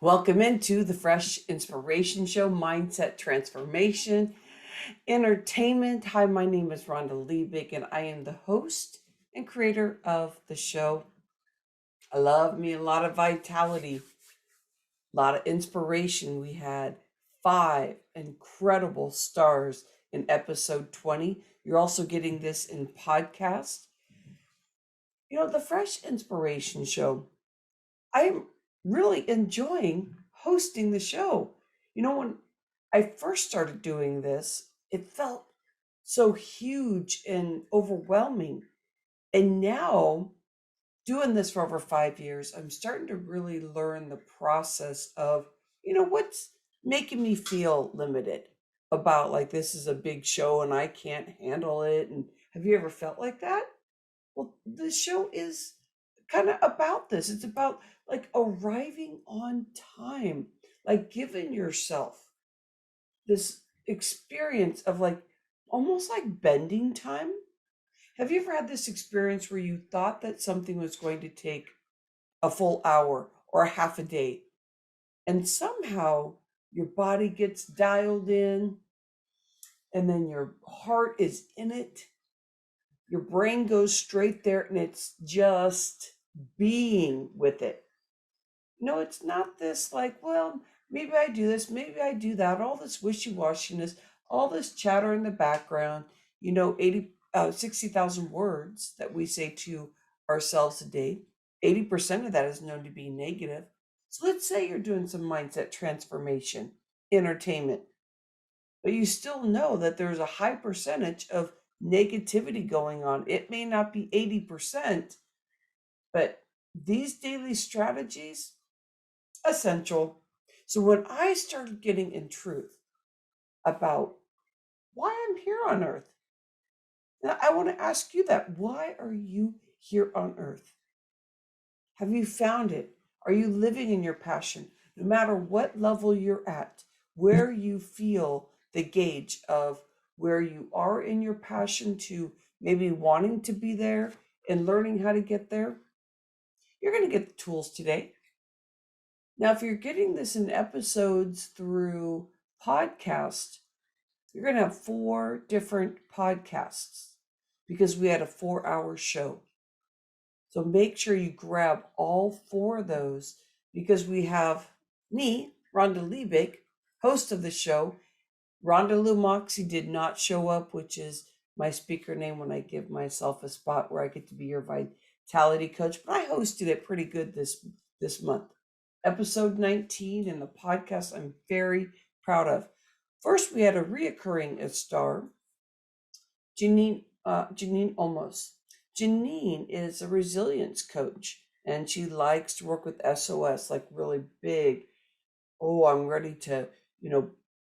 Welcome into the Fresh Inspiration Show, Mindset Transformation, Entertainment. Hi, my name is Rhonda Liebig, and I am the host and creator of the show. I love me a lot of vitality, a lot of inspiration. We had 5 incredible stars in episode 20. You're also getting this in podcast. The Fresh Inspiration Show. I'm really enjoying hosting the show. When I first started doing this, it felt so huge and overwhelming. And now, doing this for over 5 years, I'm starting to really learn the process of, what's making me feel limited about like this is a big show and I can't handle it. And have you ever felt like that? Well, the show is kind of about this. It's about like arriving on time, like giving yourself this experience of like almost like bending time. Have you ever had this experience where you thought that something was going to take a full hour or a half a day, and somehow your body gets dialed in, and then your heart is in it, your brain goes straight there, and it's just being with it? No, it's not this like, well, maybe I do this, maybe I do that, all this wishy-washiness, all this chatter in the background, 60,000 words that we say to ourselves a day. 80% of that is known to be negative. So let's say you're doing some mindset transformation, entertainment, but you still know that there's a high percentage of negativity going on. It may not be 80%, but these daily strategies, essential. So when I started getting in truth about why I'm here on earth, now I want to ask you that. Why are you here on earth? Have you found it? Are you living in your passion? No matter what level you're at, where you feel the gauge of where you are in your passion to maybe wanting to be there and learning how to get there, you're going to get the tools today. Now, if you're getting this in episodes through podcast, you're going to have 4 different podcasts because we had a 4-hour show. So make sure you grab all 4 of those because we have me, Rhonda Liebig, host of the show. Rhonda Lumoxie did not show up, which is my speaker name when I give myself a spot where I get to be your vitality coach. But I hosted it pretty good this month. Episode 19 in the podcast I'm very proud of. First, we had a reoccurring star, Janeen Olmos. Janeen is a resilience coach, and she likes to work with SOS, like really big. Oh, I'm ready to,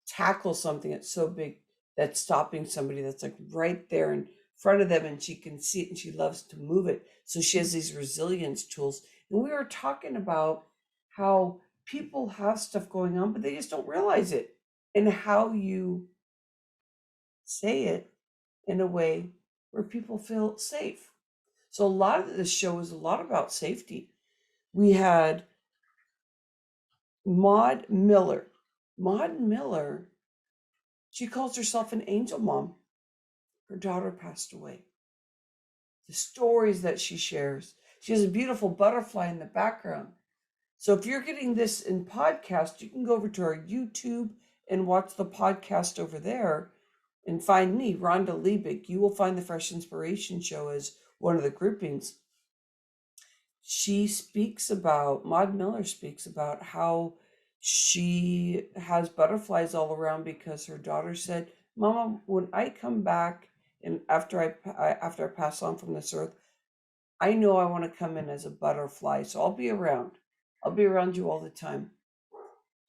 tackle something that's so big that's stopping somebody that's like right there in front of them, and she can see it and she loves to move it. So she has these resilience tools. And we were talking about how people have stuff going on, but they just don't realize it, and how you say it in a way where people feel safe. So a lot of this show is a lot about safety. We had Maud Miller. Maud Miller, she calls herself an angel mom. Her daughter passed away. The stories that she shares. She has a beautiful butterfly in the background. So if you're getting this in podcast, you can go over to our YouTube and watch the podcast over there and find me, Rhonda Liebig. You will find the Fresh Inspiration Show as one of the groupings. Maud Miller speaks about how she has butterflies all around because her daughter said, Mama, when I come back and after I pass on from this earth, I know I want to come in as a butterfly. So I'll be around. I'll be around you all the time.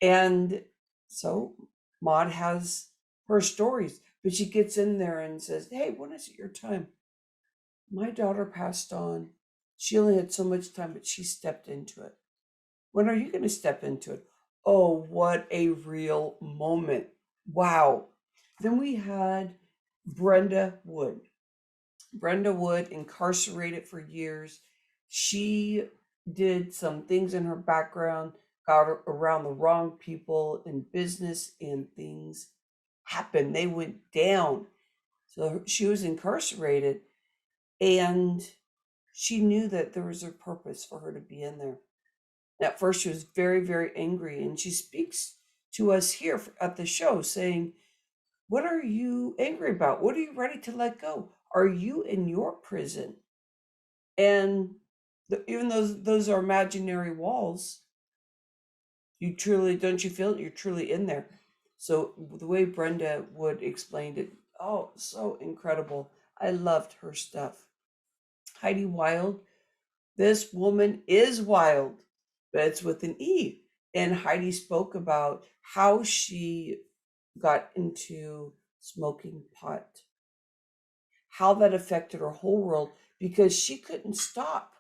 And so Maud has her stories, but she gets in there and says, hey, when is it your time? My daughter passed on. She only had so much time, but she stepped into it. When are you going to step into it? Oh, what a real moment. Wow. Then we had Brenda Wood. Brenda Wood, incarcerated for years. She did some things in her background, got around the wrong people in business, and things happened. They went down. So she was incarcerated, and she knew that there was a purpose for her to be in there. At first, she was very, very angry, and she speaks to us here at the show saying, what are you angry about? What are you ready to let go? Are you in your prison? And even though those are imaginary walls, you truly, don't you feel you're truly in there? So the way Brenda Wood explained it, oh, so incredible. I loved her stuff. Heidi Wild, this woman is wild, but it's with an E. And Heidi spoke about how she got into smoking pot, how that affected her whole world because she couldn't stop.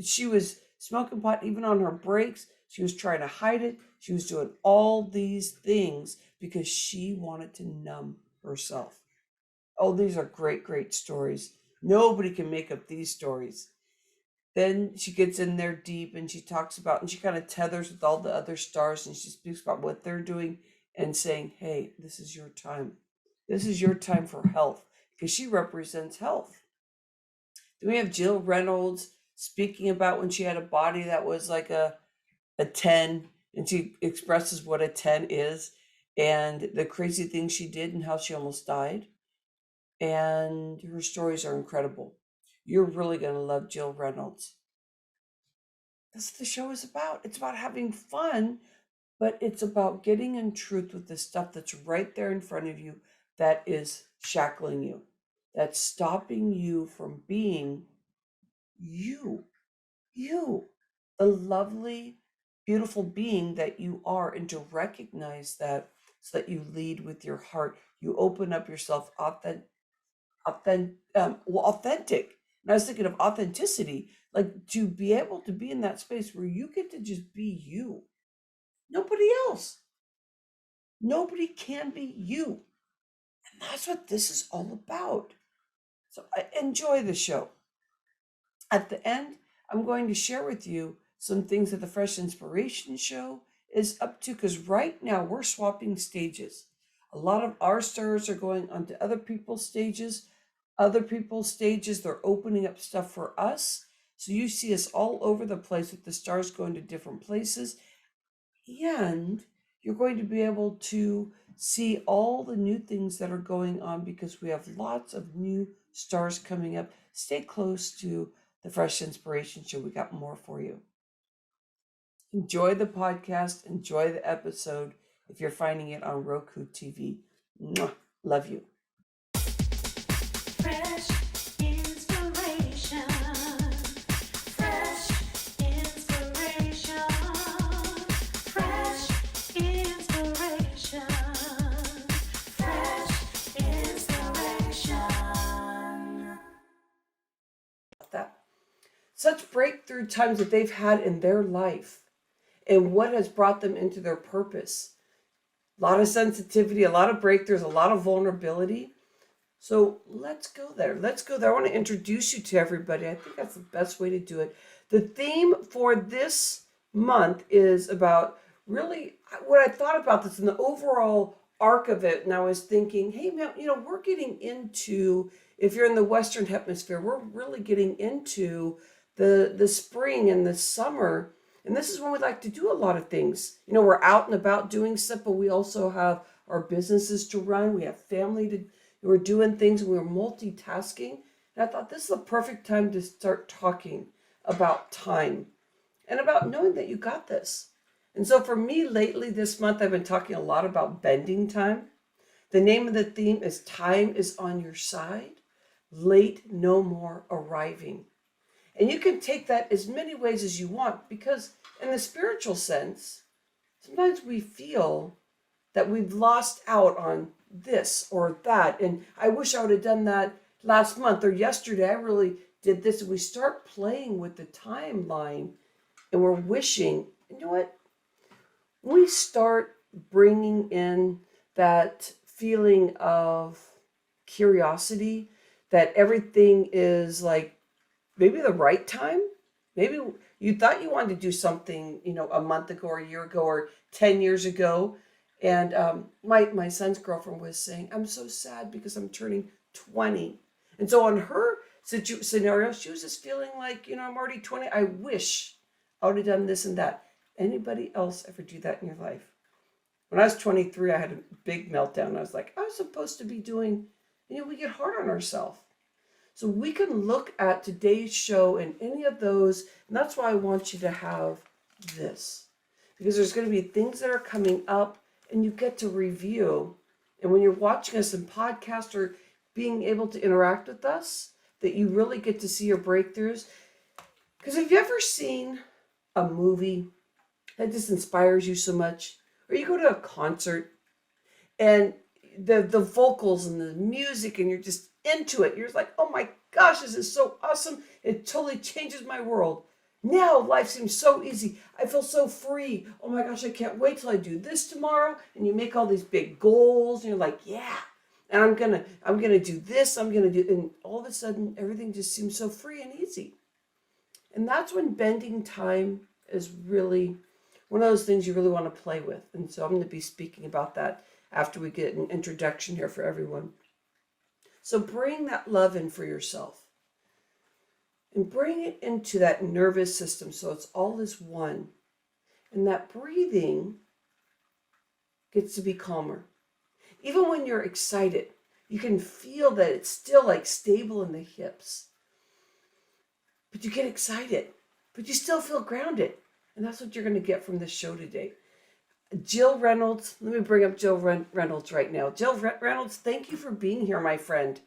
She was smoking pot even on her breaks. She was trying to hide it. She was doing all these things because she wanted to numb herself. Oh, these are great, great stories. Nobody can make up these stories. Then she gets in there deep and she talks about, and she kind of tethers with all the other stars, and she speaks about what they're doing and saying, hey, this is your time. This is your time for health, because she represents health. Then we have Jill Reynolds speaking about when she had a body that was like a 10, and she expresses what a 10 is and the crazy things she did and how she almost died. And her stories are incredible. You're really going to love Jill Reynolds. That's what the show is about. It's about having fun, but it's about getting in truth with the stuff that's right there in front of you that is shackling you, that's stopping you from being you, the lovely, beautiful being that you are, and to recognize that so that you lead with your heart. You open up yourself authentic. And I was thinking of authenticity, like to be able to be in that space where you get to just be you. Nobody else. Nobody can be you. And that's what this is all about. So I enjoy the show. At the end, I'm going to share with you some things that the Fresh Inspiration Show is up to, because right now we're swapping stages. A lot of our stars are going onto other people's stages. Other people's stages, they're opening up stuff for us. So you see us all over the place with the stars going to different places. And you're going to be able to see all the new things that are going on because we have lots of new stars coming up. Stay close to the Fresh Inspiration Show. We got more for you. Enjoy the podcast. Enjoy the episode if you're finding it on Roku TV. Mwah. Love you. Fresh inspiration. Fresh inspiration. Fresh inspiration. Fresh inspiration. That such breakthrough times that they've had in their life and what has brought them into their purpose. A lot of sensitivity, a lot of breakthroughs, a lot of vulnerability. So let's go there. Let's go there. I want to introduce you to everybody. I think that's the best way to do it. The theme for this month is about really what I thought about this in the overall arc of it. And I was thinking, hey, man, we're getting into, if you're in the Western Hemisphere, we're really getting into the spring and the summer. And this is when we like to do a lot of things. We're out and about doing stuff, but we also have our businesses to run. We have family to, we're doing things, and we're multitasking. And I thought this is the perfect time to start talking about time and about knowing that you got this. And so for me lately this month, I've been talking a lot about bending time. The name of the theme is Time is on Your Side, Late No More Arriving. And you can take that as many ways as you want, because in the spiritual sense, sometimes we feel that we've lost out on this or that. And I wish I would have done that last month or yesterday. I really did this. And we start playing with the timeline and we're wishing, you know what? We start bringing in that feeling of curiosity, that everything is like maybe the right time. Maybe You thought you wanted to do something, a month ago or a year ago or 10 years ago. And my son's girlfriend was saying, I'm so sad because I'm turning 20. And so on her scenario, she was just feeling like, I'm already 20. I wish I would have done this and that. Anybody else ever do that in your life? When I was 23, I had a big meltdown. I was like, I was supposed to be doing, we get hard on ourselves. So we can look at today's show and any of those, and that's why I want you to have this. Because there's going to be things that are coming up and you get to review. And when you're watching us in podcast or being able to interact with us, that you really get to see your breakthroughs. Because have you ever seen a movie that just inspires you so much? Or you go to a concert and the vocals and the music and you're just into it. You're just like, oh my gosh, this is so awesome. It totally changes my world. Now life seems so easy. I feel so free. Oh my gosh, I can't wait till I do this tomorrow. And you make all these big goals and you're like, yeah. And I'm gonna do this, and all of a sudden everything just seems so free and easy. And that's when bending time is really one of those things you really want to play with. And so I'm going to be speaking about that after we get an introduction here for everyone. So bring that love in for yourself and bring it into that nervous system so it's all as one. And that breathing gets to be calmer. Even when you're excited, you can feel that it's still like stable in the hips. But you get excited, but you still feel grounded. And that's what you're going to get from this show today. Jill Reynolds, let me bring up Jill Reynolds right now. Jill Reynolds, thank you for being here, my friend.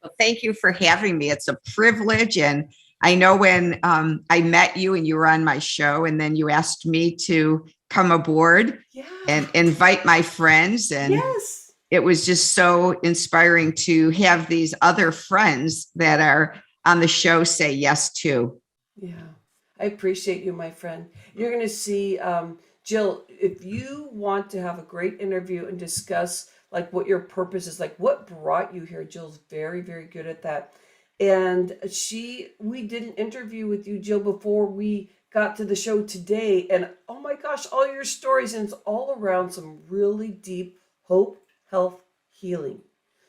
Well, thank you for having me. It's a privilege. And I know when I met you and you were on my show, and then you asked me to come aboard and invite my friends. And yes, it was just so inspiring to have these other friends that are on the show say yes to. Yeah, I appreciate you, my friend. You're going to see, Jill, if you want to have a great interview and discuss like what your purpose is, like what brought you here, Jill's very, very good at that. And we did an interview with you, Jill, before we got to the show today. And oh my gosh, all your stories, and it's all around some really deep hope, health, healing.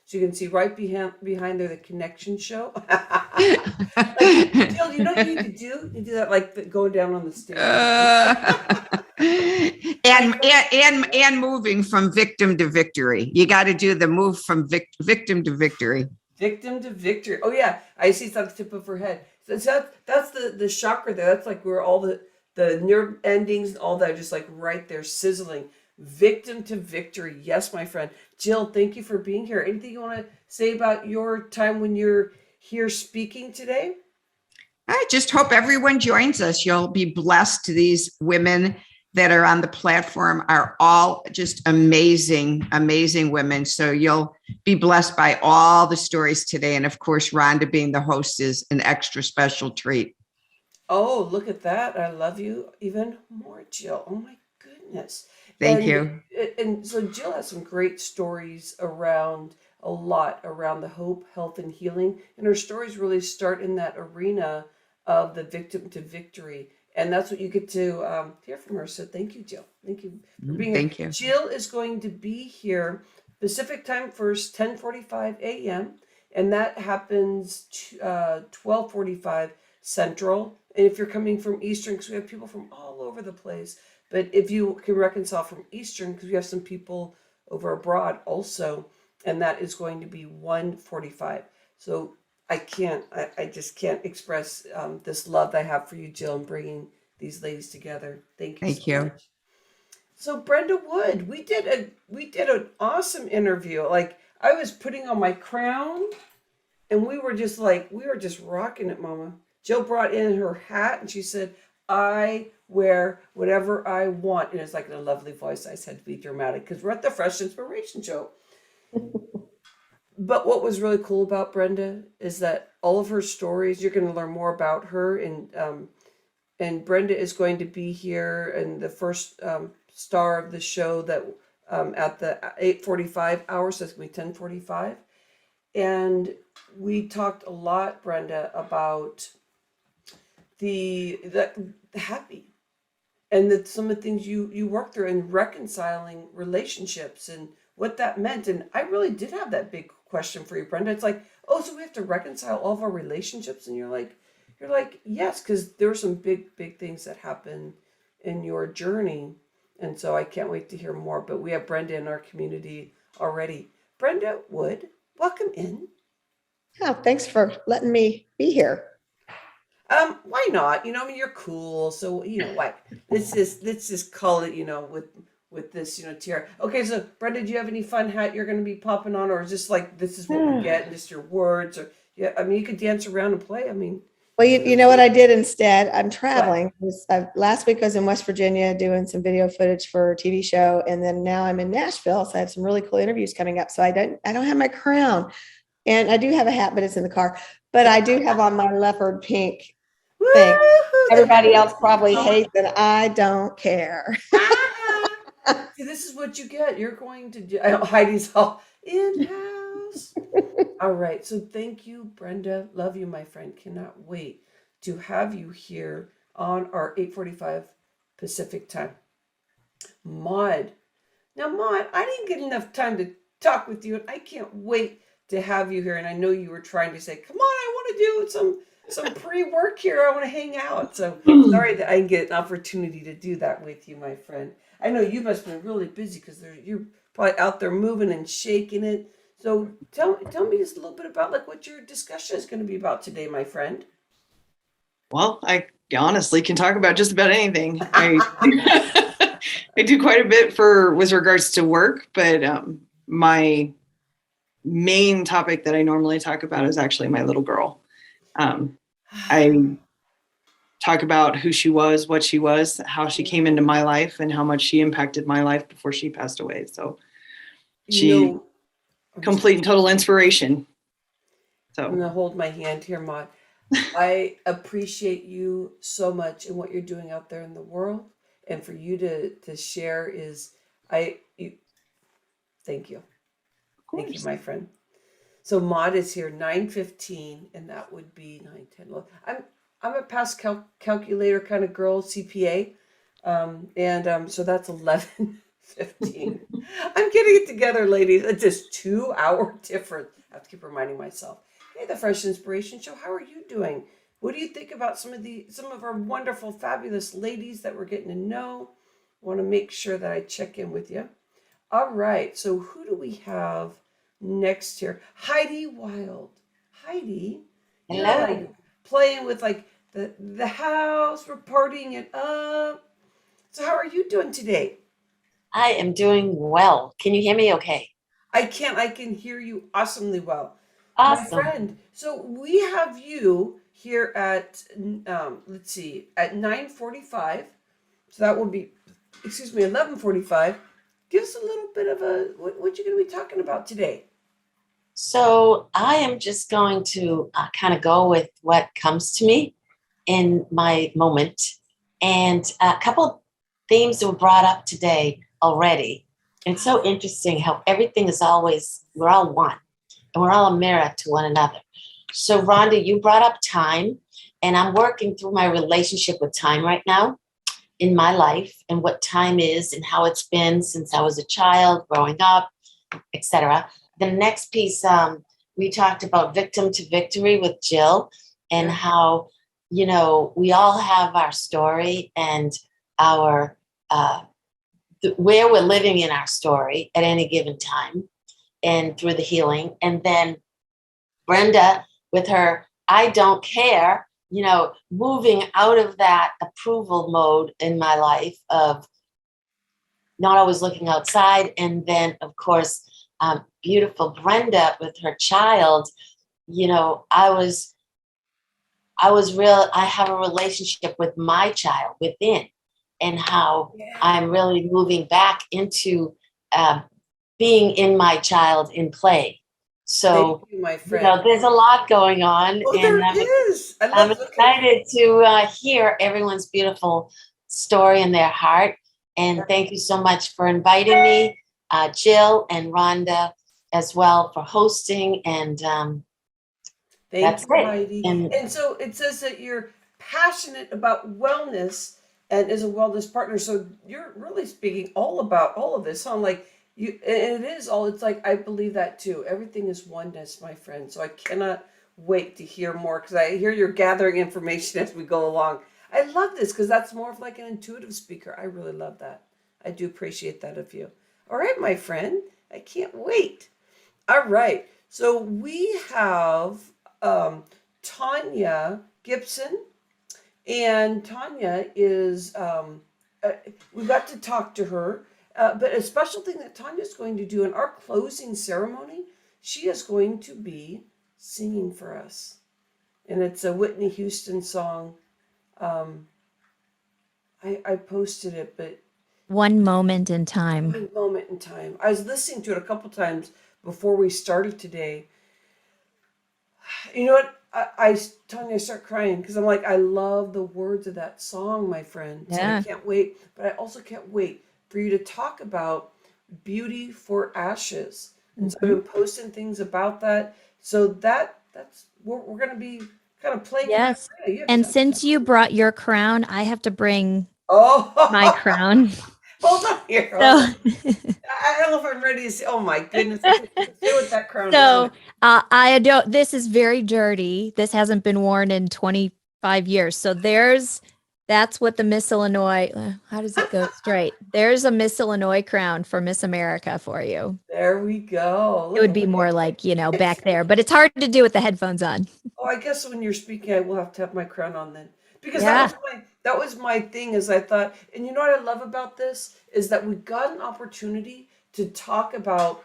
So you can see right behind there, the connection show. Like, Jill, you know what you need to do? You do that like going down on the stairs. And moving from victim to victory. You got to do the move from victim to victory. Victim to victory. Oh yeah, I see it's on the tip of her head. So that's the chakra there. That's like where all the nerve endings and all that are just like right there sizzling. Victim to victory. Yes, my friend. Jill, thank you for being here. Anything you want to say about your time when you're here speaking today? I just hope everyone joins us. You'll be blessed. These women that are on the platform are all just amazing, amazing women. So you'll be blessed by all the stories today. And of course, Rhonda being the host is an extra special treat. Oh, look at that. I love you even more, Jill. Oh my goodness. Thank you. And so Jill has some great stories around the hope, health, and healing. And her stories really start in that arena of the victim to victory. And that's what you get to hear from her. So thank you, Jill. Thank you for being here. Thank you. Jill is going to be here Pacific time first, 10:45 a.m. And that happens 12:45 Central. And if you're coming from Eastern, because we have people from all over the place. But if you can reconcile from Eastern, because we have some people over abroad also, and that is going to be 1:45. So I just can't express this love that I have for you, Jill, and bringing these ladies together. Thank you so much. So Brenda Wood, we did an awesome interview. Like I was putting on my crown, and we were just rocking it, Mama. Jill brought in her hat, and she said, "I wear whatever I want," and it's like in a lovely voice. I said to be dramatic because we're at the Fresh Inspiration Show. But what was really cool about Brenda is that all of her stories, you're going to learn more about her, and Brenda is going to be here and the first star of the show that at the 8:45 hour, so it's going to be 10:45. And we talked a lot, Brenda, about the happy, and that some of the things you work through and reconciling relationships and what that meant. And I really did have that big question for you, Brenda. It's like, oh, so we have to reconcile all of our relationships, and you're like, yes, because there were some big things that happened in your journey, and so I can't wait to hear more. But we have Brenda in our community already. Brenda Wood, welcome in. Oh, thanks for letting me be here. Why not? I mean, you're cool, so why? Let's just call it, with this, tier. Okay, so Brenda, do you have any fun hat you're going to be popping on, or is this like this is what we get, and just your words, or yeah? I mean, you could dance around and play. I mean, Well, you know what I did instead? I'm what? traveling. Last week I was in West Virginia doing some video footage for a TV show, and then now I'm in Nashville. So I have some really cool interviews coming up. So I don't have my crown, and I do have a hat, but it's in the car. But I do have on my leopard pink thing. Woo! Everybody else probably So hates it. I don't care. See, this is what you get. You're going to do. Heidi's all in house. All right. So thank you, Brenda. Love you, my friend. Cannot wait to have you here on our 8:45 Pacific time. Maud. Now, Maud, I didn't get enough time to talk with you, and I can't wait to have you here. And I know you were trying to say, come on, I want to do some pre-work here. I want to hang out. So sorry that I didn't get an opportunity to do that with you, my friend. I know you must have been really busy because you're probably out there moving and shaking it. So tell me just a little bit about like what your discussion is going to be about today, my friend. Well, I honestly can talk about just about anything. I do quite a bit with regards to work, but my main topic that I normally talk about is actually my little girl. I talk about who she was, what she was, how she came into my life, and how much she impacted my life before she passed away. So she complete and total inspiration. I'm going to So hold my hand here, Maud. I appreciate you so much and what you're doing out there in the world, and for you to share is thank you. of Thank you, course. my friend. So Maud is here 9:15, and that would be 9, 10, 11. I'm a past calculator kind of girl, CPA, and so that's 11:15. I'm getting it together, ladies. It's just 2 hour difference. I have to keep reminding myself. Hey, the Fresh Inspiration Show. How are you doing? What do you think about some of our wonderful, fabulous ladies that we're getting to know? I want to make sure that I check in with you. All right. So who do we have next here? Heidi Wild. Heidi, you're Hello. like playing with like the house. We're partying it up. So how are you doing today? I am doing well. Can you hear me okay? I can hear you awesomely well. My Awesome. friend, so we have you here at let's see, at 9:45. So that would be, 11:45. Give us a little bit of what you're going to be talking about today. So I am just going to kind of go with what comes to me in my moment. And a couple of themes were brought up today already. And it's so interesting how everything is always, we're all one and we're all a mirror to one another. So Rhonda, you brought up time, and I'm working through my relationship with time right now in my life, and what time is and how it's been since I was a child, growing up, etc. The next piece, we talked about victim to victory with Jill, and how, we all have our story and our where we're living in our story at any given time and through the healing. And then Brenda with her I don't care, moving out of that approval mode in my life of not always looking outside. And then, of course, beautiful Brenda with her child, I have a relationship with my child within, and how I'm really moving back into being in my child in play. So, Thank you, my friend. there's a lot going on, Oh, and there is. I'm excited to hear everyone's beautiful story in their heart. And thank you so much for inviting me, Jill and Rhonda as well, for hosting. And Thank that's you, it. Heidi. And And so it says that you're passionate about wellness and is a wellness partner. So you're really speaking all about all of this, huh? Like you, and it is all, it's like, I believe that too. Everything is oneness, my friend. So I cannot wait to hear more because I hear you're gathering information as we go along. I love this because that's more of like an intuitive speaker. I really love that. I do appreciate that of you. All right, my friend. I can't wait. All right. So we have Tanya Gibson, and Tanya is, we got to talk to her, but a special thing that Tanya's going to do in our closing ceremony, she is going to be singing for us. And it's a Whitney Houston song. I posted it, but One moment in time. one moment in time. I was listening to it a couple times before we started today. You know what? Tanya, I start crying because I'm like, I love the words of that song, my friend. So I Yeah. can't wait. But I also can't wait for you to talk about beauty for ashes. And so I've been posting things about that. So that's we're going to be kind of playing. Yes. You have And to- since you brought your crown, I have to bring oh, my crown. Hold on here. Hold So, on. I don't know if I'm ready to say. Oh my goodness! Say what that crown so is. I don't. This is very dirty. This hasn't been worn in 25 years. So that's what the Miss Illinois. How does it go straight? There's a Miss Illinois crown for Miss America for you. There we go. It would be more like back there, but it's hard to do with the headphones on. Oh, I guess when you're speaking, I will have to have my crown on then, because Yeah. that was my thing. Is I thought, and you know what I love about this is that we got an opportunity to talk about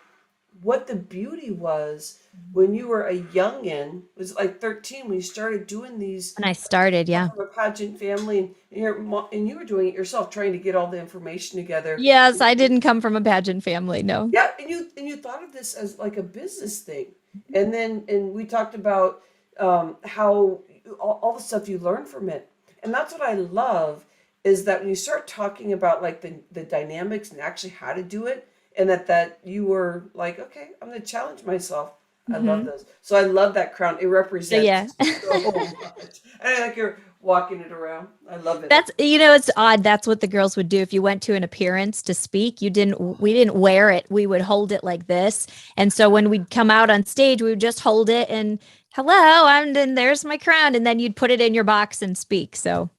what the beauty was when you were a youngin. It was like 13 when you started doing these. When I started, yeah. From a pageant family, and you were doing it yourself, trying to get all the information together. Yes, I didn't come from a pageant family. No. Yeah, and you thought of this as like a business thing, and we talked about how all the stuff you learned from it, and that's what I love is that when you start talking about like the dynamics and actually how to do it, and that you were like, okay, I'm going to challenge myself. I love this. So I love that crown. It represents yeah. so much. And I like you're walking it around. I love it. That's it's odd. That's what the girls would do if you went to an appearance to speak. We didn't wear it. We would hold it like this. And so when we'd come out on stage, we would just hold it and hello, and there's my crown. And then you'd put it in your box and speak. So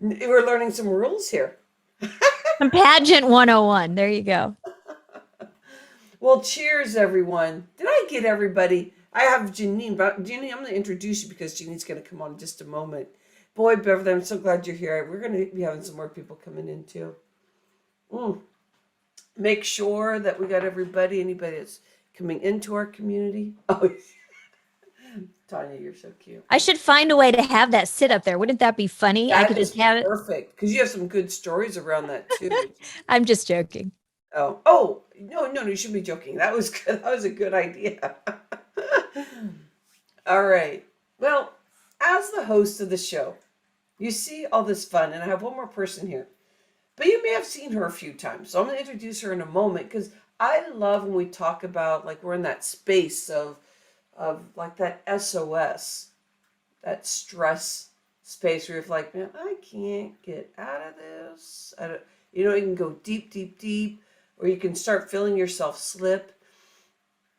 We're learning some rules here. some pageant 101. There you go. Well, cheers, everyone. Did I get everybody? I have Janeen, but Janeen, I'm going to introduce you because Janeen's going to come on in just a moment. Boy, Beverly, I'm so glad you're here. We're going to be having some more people coming in too. Make sure that we got anybody that's coming into our community. Oh, Tanya, you're so cute. I should find a way to have that sit up there. Wouldn't that be funny? I That could is just have it. perfect because you have some good stories around that too. I'm just joking. Oh, no, you should be joking. That was good. That was a good idea. All right. Well, as the host of the show, you see all this fun, and I have one more person here. But you may have seen her a few times. So I'm going to introduce her in a moment because I love when we talk about, like, we're in that space of like that SOS, that stress space where you're like, man, I can't get out of this. You can go deep, deep, deep, or you can start feeling yourself slip.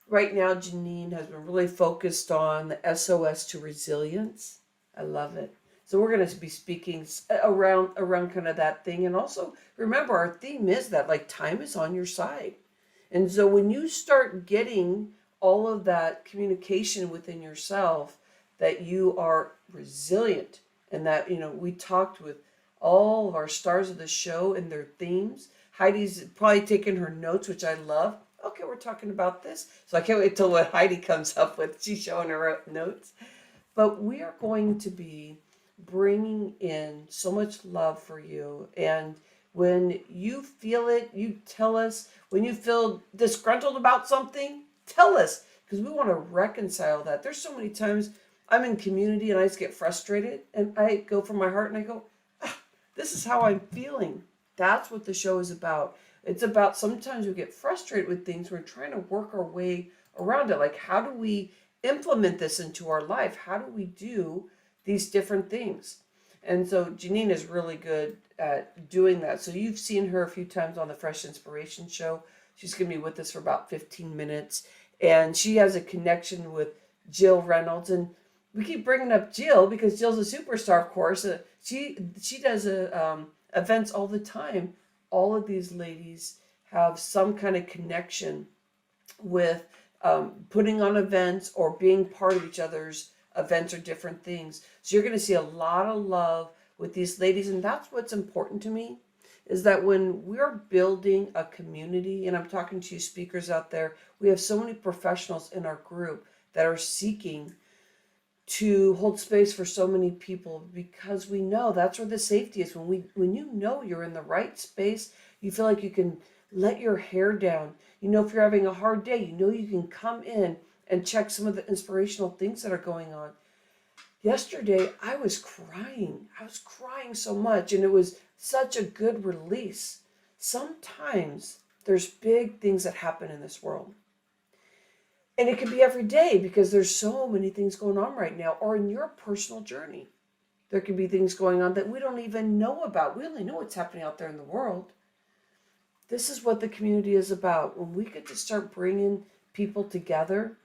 Right now, Janeen has been really focused on the SOS to resilience. I love it. So we're going to be speaking around kind of that thing. And also remember, our theme is that like time is on your side. And so when you start getting all of that communication within yourself, that you are resilient, and that, we talked with all of our stars of the show and their themes. Heidi's probably taking her notes, which I love. Okay, we're talking about this. So I can't wait till what Heidi comes up with. She's showing her notes. But we are going to be bringing in so much love for you. And when you feel it, you tell us. When you feel disgruntled about something, tell us, because we want to reconcile that. There's so many times I'm in community and I just get frustrated and I go from my heart and I go, this is how I'm feeling. That's what the show is about. It's about sometimes we get frustrated with things. We're trying to work our way around it. Like, how do we implement this into our life? How do we do these different things. And so Janeen is really good at doing that. So you've seen her a few times on the Fresh Inspiration Show. She's going to be with us for about 15 minutes. And she has a connection with Jill Reynolds. And we keep bringing up Jill because Jill's a superstar, of course. She does events all the time. All of these ladies have some kind of connection with putting on events or being part of each other's events or different things. So you're going to see a lot of love with these ladies. And that's what's important to me, is that when we're building a community, and I'm talking to you speakers out there, we have so many professionals in our group that are seeking to hold space for so many people, because we know that's where the safety is. When you know you're in the right space, you feel like you can let your hair down. You know, if you're having a hard day, you know you can come in and check some of the inspirational things that are going on. Yesterday, I was crying. I was crying so much, and it was such a good release. Sometimes there's big things that happen in this world. And it could be every day, because there's so many things going on right now, or in your personal journey. There could be things going on that we don't even know about. We only know what's happening out there in the world. This is what the community is about. When we get to start bringing people together,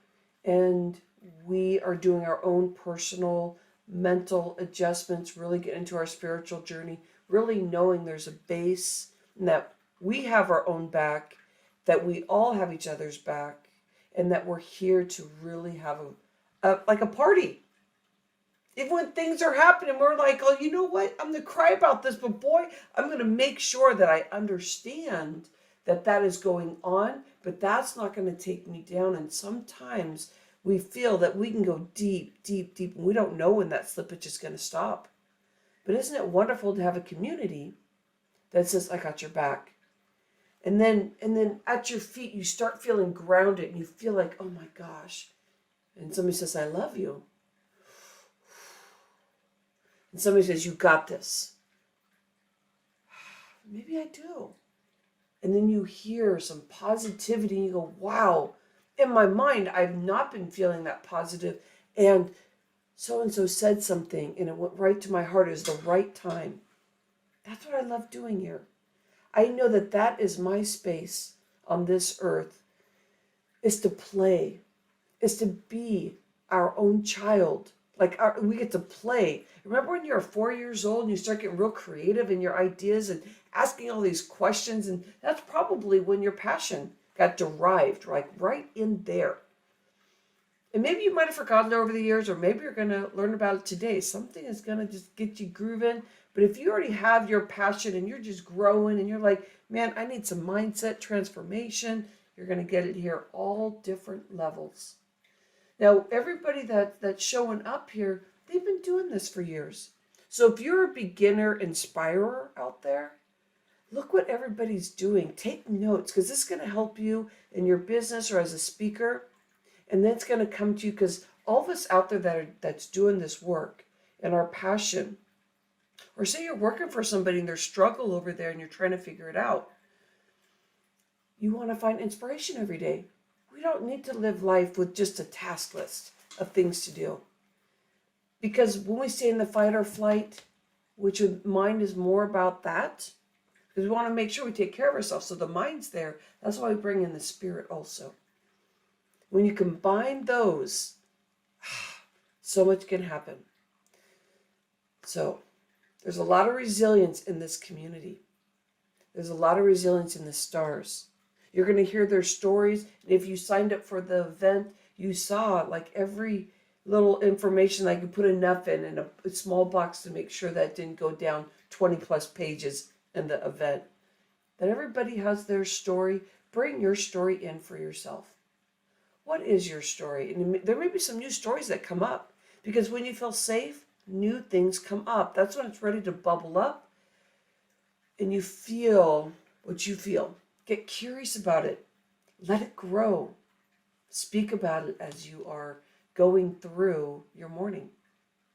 and we are doing our own personal mental adjustments, really get into our spiritual journey, really knowing there's a base, and that we have our own back, that we all have each other's back, and that we're here to really have like a party. Even when things are happening, we're like, oh, you know what? I'm going to cry about this, but boy, I'm going to make sure that I understand that that is going on, but that's not going to take me down. And sometimes we feel that we can go deep, deep, deep, and we don't know when that slippage is going to stop. But isn't it wonderful to have a community that says, I got your back? And then at your feet, you start feeling grounded, and you feel like, oh my gosh. And somebody says, I love you. And somebody says, you got this. Maybe I do. And then you hear some positivity, and you go, wow. In my mind, I've not been feeling that positive. And so said something, and it went right to my heart. It was the right time. That's what I love doing here. I know that that is my space on this earth, is to play, is to be our own child. Like we get to play. Remember when you're 4 years old and you start getting real creative in your ideas and asking all these questions? And that's probably when your passion got derived, like right in there. And maybe you might have forgotten over the years, or maybe you're going to learn about it today. Something is going to just get you grooving. But if you already have your passion and you're just growing and you're like, man, I need some mindset transformation, you're going to get it here, all different levels. Now, everybody that's showing up here, they've been doing this for years. So if you're a beginner inspirer out there, look what everybody's doing. Take notes, because this is going to help you in your business or as a speaker. And then it's going to come to you, because all of us out there that's doing this work and our passion, or say you're working for somebody and their struggle over there and you're trying to figure it out. You want to find inspiration every day. We don't need to live life with just a task list of things to do. Because when we stay in the fight or flight, which mind is more about that, because we want to make sure we take care of ourselves. So the mind's there. That's why we bring in the spirit also. When you combine those, so much can happen. So there's a lot of resilience in this community. There's a lot of resilience in the stars. You're going to hear their stories. And if you signed up for the event, you saw like every little information I could put enough in a small box to make sure that didn't go down 20 plus pages in the event. That everybody has their story. Bring your story in for yourself. What is your story? And there may be some new stories that come up, because when you feel safe, new things come up. That's when it's ready to bubble up, and you feel what you feel. Get curious about it. Let it grow. Speak about it as you are going through your morning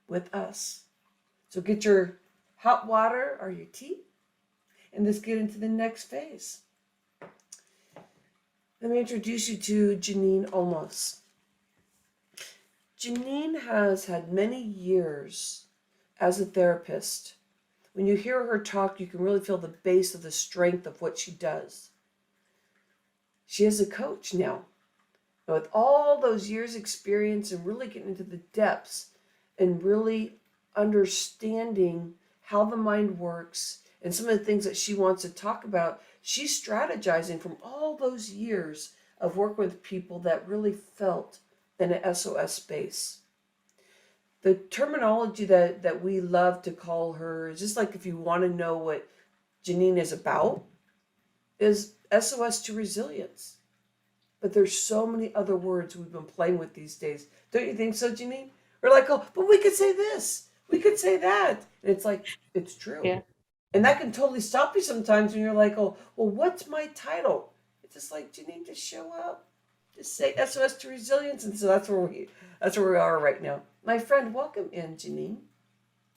with us. So get your hot water or your tea, and let's get into the next phase. Let me introduce you to Janeen Olmos. Janeen has had many years as a therapist. When you hear her talk, you can really feel the base of the strength of what she does. She is a coach now. And with all those years' experience and really getting into the depths and really understanding how the mind works and some of the things that she wants to talk about, she's strategizing from all those years of working with people that really felt in an SOS space. The terminology that we love to call her is just like if you want to know what Janeen is about, is SOS to resilience. But there's so many other words we've been playing with these days. Don't you think so, Janine? We're like, oh, but we could say this. We could say that. And it's like, it's true. Yeah. And that can totally stop you sometimes when you're like, oh, well, what's my title? It's just like, Janine, just show up. Just say SOS to resilience. And so that's where we are right now. My friend, welcome in, Janine.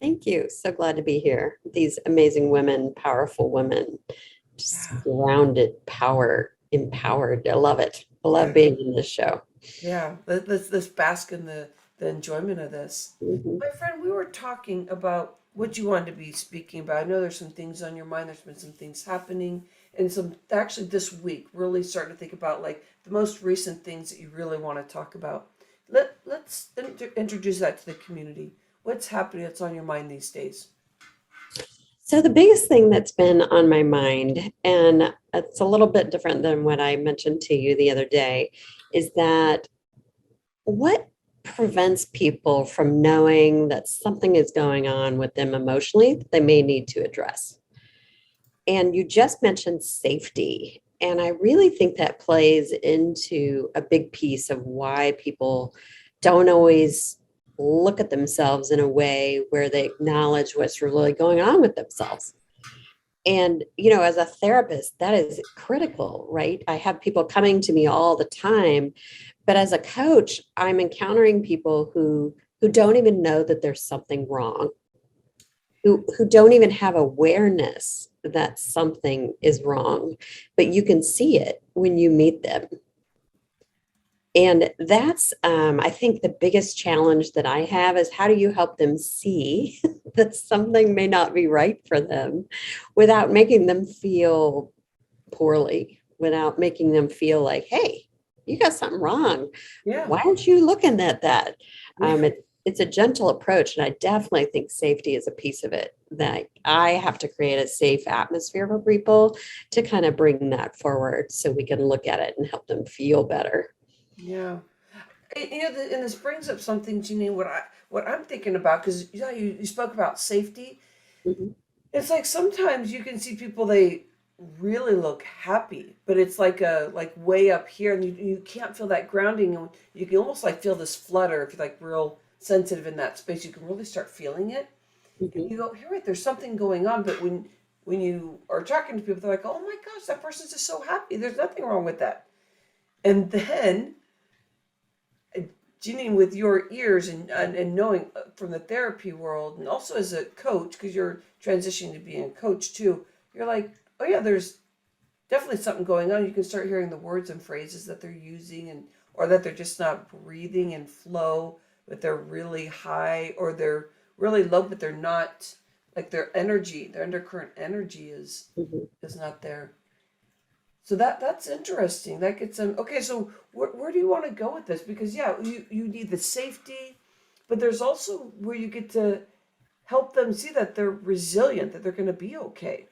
Thank you. So glad to be here. These amazing women, powerful women, just grounded, power, empowered. I love it. I love being in this show. Yeah, let's bask in the enjoyment of this. Mhm. My friend, we were talking about what you wanted to be speaking about. I know there's some things on your mind. There's been some things happening, and some actually this week, really starting to think about like the most recent things that you really want to talk about. Let's introduce that to the community. What's happening that's on your mind these days? So the biggest thing that's been on my mind, and it's a little bit different than what I mentioned to you the other day, is that what prevents people from knowing that something is going on with them emotionally that they may need to address? And you just mentioned safety. And I really think that plays into a big piece of why people don't always look at themselves in a way where they acknowledge what's really going on with themselves. And, as a therapist, that is critical, right? I have people coming to me all the time, but as a coach, I'm encountering people who don't even know that there's something wrong, who don't even have awareness that something is wrong, but you can see it when you meet them. And that's, I think, the biggest challenge that I have is how do you help them see that something may not be right for them without making them feel poorly, without making them feel like, hey, you got something wrong. Yeah. Why aren't you looking at that? It's a gentle approach. And I definitely think safety is a piece of it, that I have to create a safe atmosphere for people to kind of bring that forward so we can look at it and help them feel better. Yeah. And this brings up something, Janine, what I'm thinking about, because you spoke about safety. Mhm. It's like sometimes you can see people, they really look happy, but it's like way up here, and you can't feel that grounding, and you can almost like feel this flutter. If you're like real sensitive in that space, you can really start feeling it. Mhm. And you go, here, wait, there's something going on. But when you are talking to people, they're like, oh my gosh, that person's just so happy. There's nothing wrong with that. And then Janine, with your ears and knowing from the therapy world, and also as a coach, because you're transitioning to being a coach too, you're like, oh yeah, there's definitely something going on. You can start hearing the words and phrases that they're using, or that they're just not breathing in flow, but they're really high, or they're really low, but they're not, like their undercurrent energy is Mhm. not there. So that's interesting. That gets them. Okay, so where do you want to go with this? Because yeah, you need the safety, but there's also where you get to help them see that they're resilient, that they're going to be okay.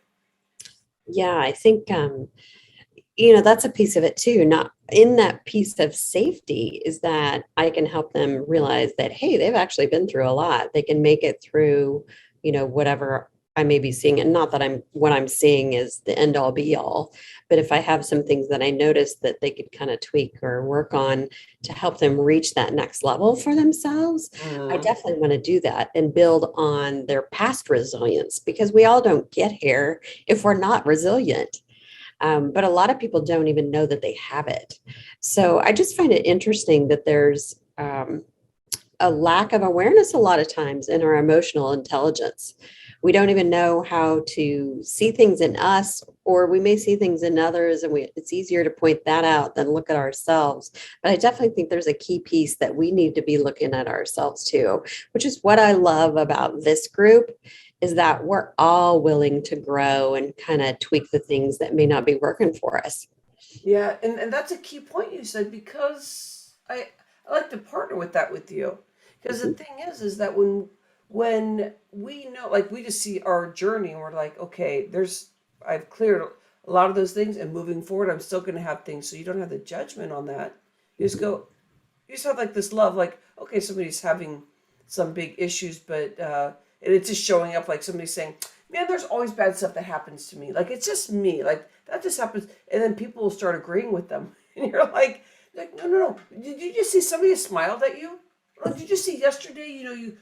Yeah, I think that's a piece of it too. Not in that piece of safety is that I can help them realize that, hey, they've actually been through a lot. They can make it through, whatever I may be seeing. And not that what I'm seeing is the end all be all, but if I have some things that I notice that they could kind of tweak or work on to help them reach that next level for themselves, I definitely want to do that and build on their past resilience, because we all don't get here if we're not resilient. But a lot of people don't even know that they have it. So I just find it interesting that there's a lack of awareness a lot of times in our emotional intelligence. we don't even know how to see things in us, or we may see things in others, and it's easier to point that out than look at ourselves. But I definitely think there's a key piece that we need to be looking at ourselves too, which is what I love about this group, is that we're all willing to grow and kind of tweak the things that may not be working for us. Yeah, and that's a key point you said, because I like to partner with that with you. Because the thing is that when we know, like, we just see our journey and we're like, okay, I've cleared a lot of those things, and moving forward I'm still going to have things, so you don't have the judgment on that. You just have like this love, like, okay, somebody's having some big issues, but and it's just showing up, like somebody saying, man, there's always bad stuff that happens to me. Like, it's just me. Like, that just happens. And then people will start agreeing with them. And you're like, no, no, no. Did you just see somebody smiled at you? Or did you just see yesterday,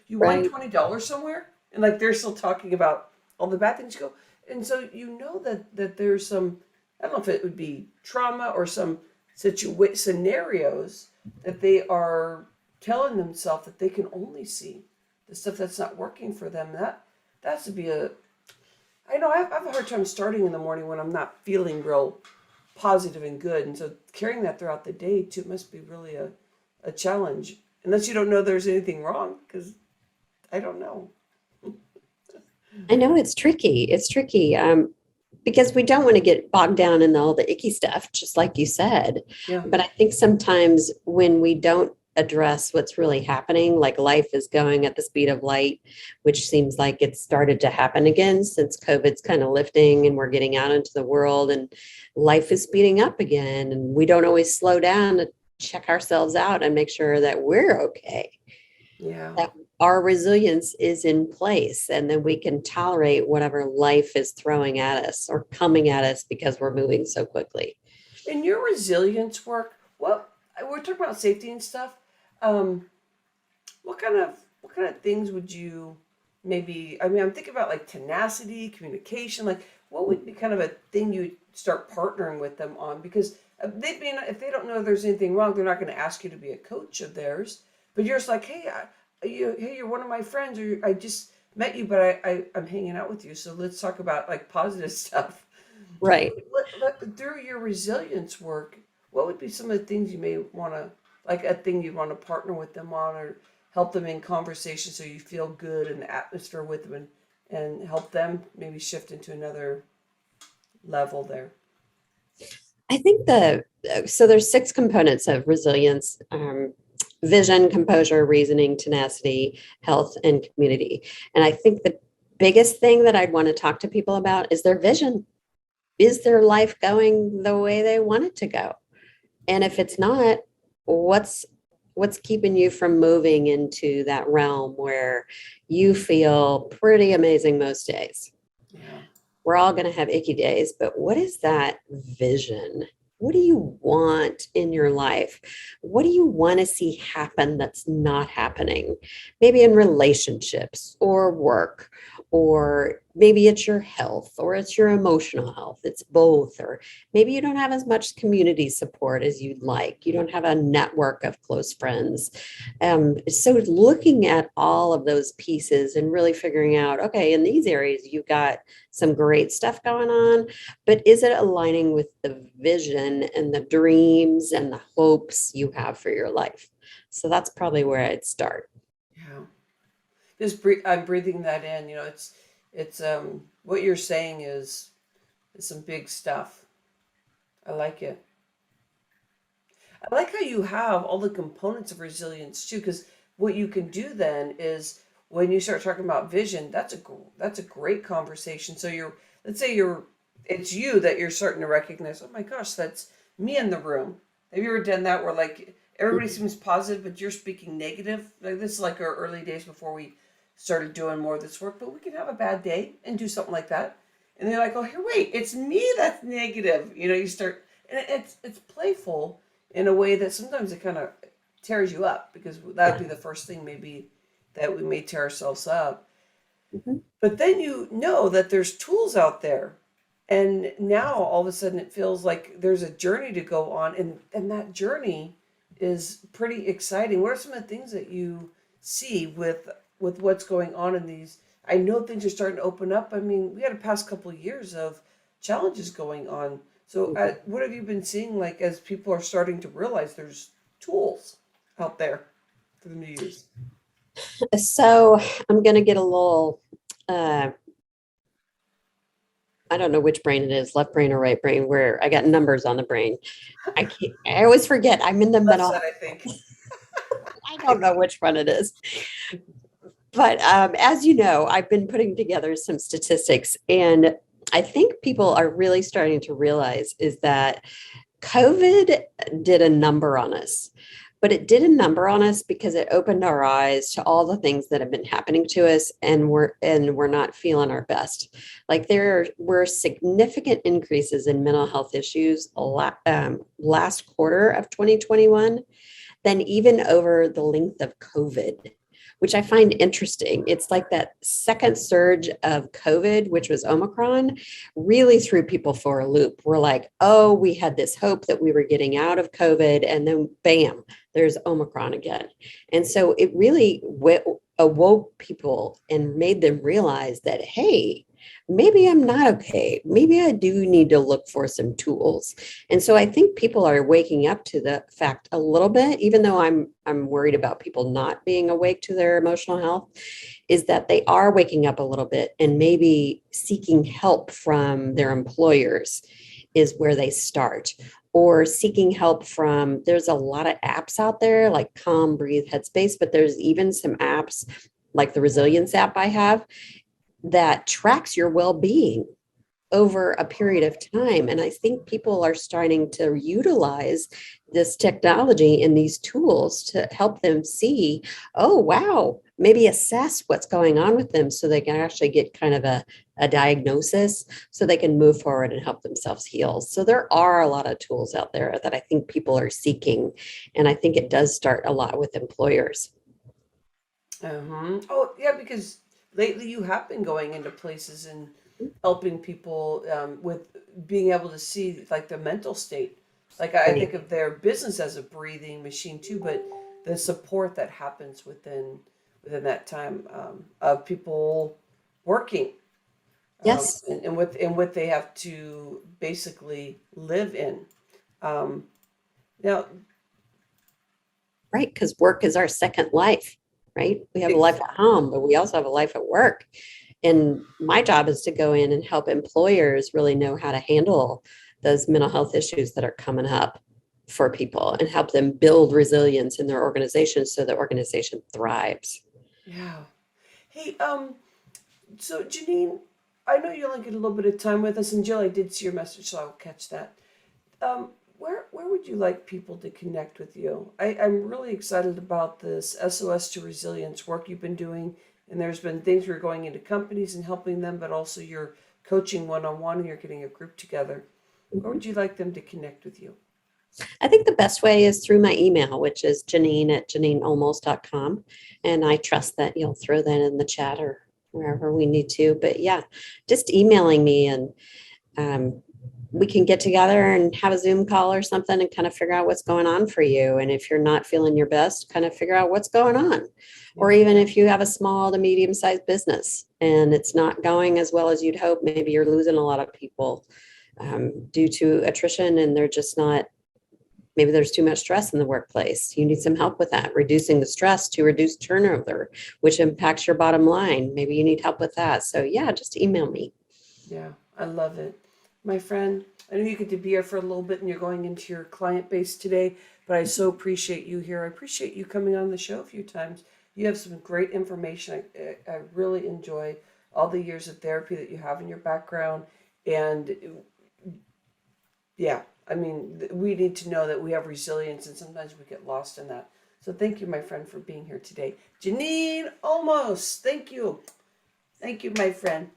you won Right. $20 somewhere? And like, they're still talking about all the bad things you go. And so you know that there's some, I don't know if it would be trauma or some scenarios that they are telling themselves that they can only see the stuff that's not working for them. That's to be I know I have a hard time starting in the morning when I'm not feeling real positive and good. And so carrying that throughout the day too must be really a challenge. Unless you don't know there's anything wrong, because I don't know. I know it's tricky. It's tricky. Because we don't want to get bogged down in all the icky stuff, just like you said. Yeah. But I think sometimes when we don't address what's really happening, like life is going at the speed of light, which seems like it's started to happen again since COVID's kind of lifting and we're getting out into the world, and life is speeding up again. And we don't always slow down to check ourselves out and make sure that we're okay, Yeah. that our resilience is in place, and then we can tolerate whatever life is throwing at us or coming at us because we're moving so quickly. In your resilience work, we're talking about safety and stuff. Um, what kind of things would you maybe? I mean, I'm thinking about like tenacity, communication. Like, what would be kind of a thing you'd start partnering with them on? Because if they don't know there's anything wrong, they're not going to ask you to be a coach of theirs. But you're just like, hey, you're one of my friends, or I just met you, but I'm hanging out with you, so let's talk about like positive stuff. Right. Through your resilience work, what would be some of the things you may want to, like a thing you'd want to partner with them on, or help them in conversation so you feel good in the atmosphere with them, and help them maybe shift into another level there? I think so there's 6 components of resilience: vision, composure, reasoning, tenacity, health, and community. And I think the biggest thing that I'd want to talk to people about is their vision. Is their life going the way they want it to go? And if it's not, what's keeping you from moving into that realm where you feel pretty amazing most days? Yeah. We're all going to have icky days, but what is that vision? What do you want in your life? What do you want to see happen that's not happening? Maybe in relationships or work, or maybe it's your health, or it's your emotional health. It's both. Or maybe you don't have as much community support as you'd like. You don't have a network of close friends. So looking at all of those pieces and really figuring out, okay, in these areas, you've got some great stuff going on, but is it aligning with the vision and the dreams and the hopes you have for your life? So that's probably where I'd start. Yeah. I'm breathing that in. It's what you're saying is some big stuff. I like it. I like how you have all the components of resilience too, because what you can do then is when you start talking about vision, that's a great conversation. So let's say it's you that you're starting to recognize. Oh my gosh, that's me in the room. Have you ever done that where like everybody seems positive, but you're speaking negative? Like, this is like our early days before we started doing more of this work, but we can have a bad day and do something like that. And they're like, oh, here, wait, it's me that's negative. You start, and it's playful in a way that sometimes it kind of tears you up, because that would be the first thing maybe that we may tear ourselves up. Mhm. But then you know that there's tools out there. And now all of a sudden it feels like there's a journey to go on, and that journey is pretty exciting. What are some of the things that you see with what's going on in these? I know things are starting to open up. I mean, we had a past couple of years of challenges going on. So, what have you been seeing, like, as people are starting to realize there's tools out there for them to use? So I'm going to get a little, I don't know which brain it is, left brain or right brain, where I got numbers on the brain. I always forget. I'm in the Left middle. side, I think. I don't know which one it is. But as you know, I've been putting together some statistics, and I think people are really starting to realize is that COVID did a number on us. But it did a number on us because it opened our eyes to all the things that have been happening to us, and we're not feeling our best. Like there were significant increases in mental health issues last quarter of 2021, than even over the length of COVID, which I find interesting. It's like that second surge of COVID, which was Omicron, really threw people for a loop. We're like, oh, we had this hope that we were getting out of COVID, and then bam, there's Omicron again. And so it really awoke people and made them realize that, hey, maybe I'm not okay. Maybe I do need to look for some tools. And so I think people are waking up to the fact a little bit, even though I'm worried about people not being awake to their emotional health, is that they are waking up a little bit and maybe seeking help from their employers is where they start. Or seeking help from, there's a lot of apps out there like Calm, Breathe, Headspace, but there's even some apps like the Resilience app I have that tracks your well-being over a period of time. And I think people are starting to utilize this technology and these tools to help them see, oh, wow, maybe assess what's going on with them so they can actually get kind of a diagnosis so they can move forward and help themselves heal. So there are a lot of tools out there that I think people are seeking. And I think it does start a lot with employers. Oh, yeah, because lately you have been going into places and helping people with being able to see like the mental state. Like I think of their business as a breathing machine too, but the support that happens within that time of people working, Yes. and what they have to basically live in. Um, Now, Right. Because work is our second life, right? We have a life at home, but we also have a life at work. And my job is to go in and help employers really know how to handle those mental health issues that are coming up for people and help them build resilience in their organization so the organization thrives. yeah. Hey, so Janine, I know you only get a little bit of time with us, and Jill, I did see your message, so I'll catch that. Where would you like people to connect with you? I'm really excited about this SOS to Resilience work you've been doing, and there's been things where you're going into companies and helping them, but also you're coaching one-on-one and you're getting a group together. Where would you like them to connect with you? I think the best way is through my email, which is janeen@janeenolmos.com. And I trust that you'll throw that in the chat or wherever we need to. But yeah, just emailing me, and we can get together and have a Zoom call or something and kind of figure out what's going on for you. And if you're not feeling your best, kind of figure out what's going on. Or even if you have a small to medium sized business and it's not going as well as you'd hope, maybe you're losing a lot of people due to attrition, and they're just not, maybe there's too much stress in the workplace. You need some help with that, reducing the stress to reduce turnover, which impacts your bottom line. Maybe you need help with that. So yeah, just email me. Yeah, I love it. My friend, I know you get to be here for a little bit and you're going into your client base today, but I so appreciate you here. I appreciate you coming on the show a few times. You have some great information. I really enjoy all the years of therapy that you have in your background. And yeah, I mean, we need to know that we have resilience, and sometimes we get lost in that. So thank you, my friend, for being here today. Janeen Olmos, thank you. Thank you, my friend.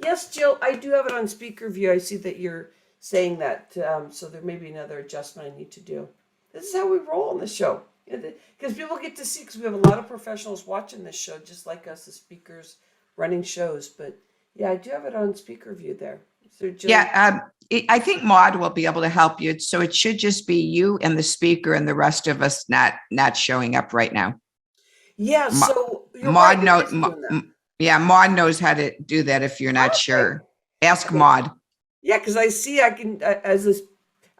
Yes, Jill, I do have it on speaker view. I see that you're saying that, so there may be another adjustment I need to do. This is how we roll on the show. Because people get to see, because we have a lot of professionals watching this show, just like us, the speakers running shows. But yeah, I do have it on speaker view there. So Jill, Yeah, I think Maud will be able to help you. So it should just be you and the speaker and the rest of us not showing up right now. yeah, Ma- so you're Maud right. know, It is doing that. Yeah, Maud knows how to do that if you're not Okay. sure. Ask Maud. Yeah, because I see I can as this.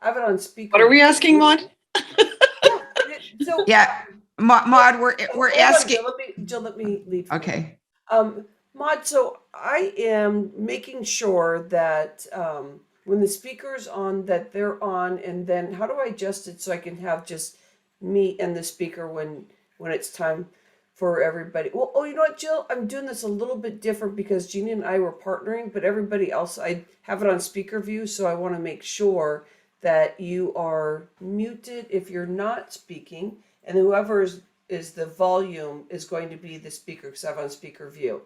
I have it on speaker. What are we asking, Maud? Yeah. So Yeah, Maud, we're hold on, asking. Jill, let me lead. For Okay. Maud, so I am making sure that when the speaker's on, that they're on, and then how do I adjust it so I can have just me and the speaker when it's time for everybody? Well, oh, you know what, Jill? I'm doing this a little bit different because Jeannie and I were partnering, but everybody else, I have it on speaker view, so I want to make sure that you are muted if you're not speaking, and whoever is the volume is going to be the speaker because I have on speaker view.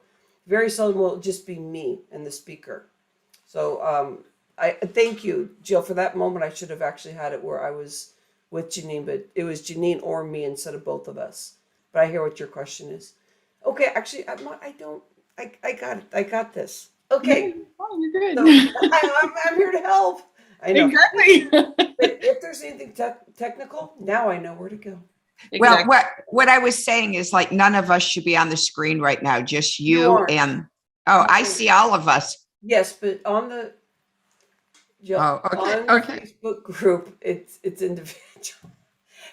Very seldom will it just be me and the speaker. So I thank you, Jill, for that moment. I should have actually had it where I was with Janeen, but it was Janeen or me instead of both of us. But I hear what your question is. Okay, actually, I got it. I got this. Okay, Oh, you're so good. I'm here to help. I know. Exactly. But if there's anything technical, now I know where to go. Well, Exactly. what I was saying is like none of us should be on the screen right now, just You you aren't. and, oh, I You see all of us. Yes, but on the Jill, Oh, okay, on the okay. Facebook group, it's individual.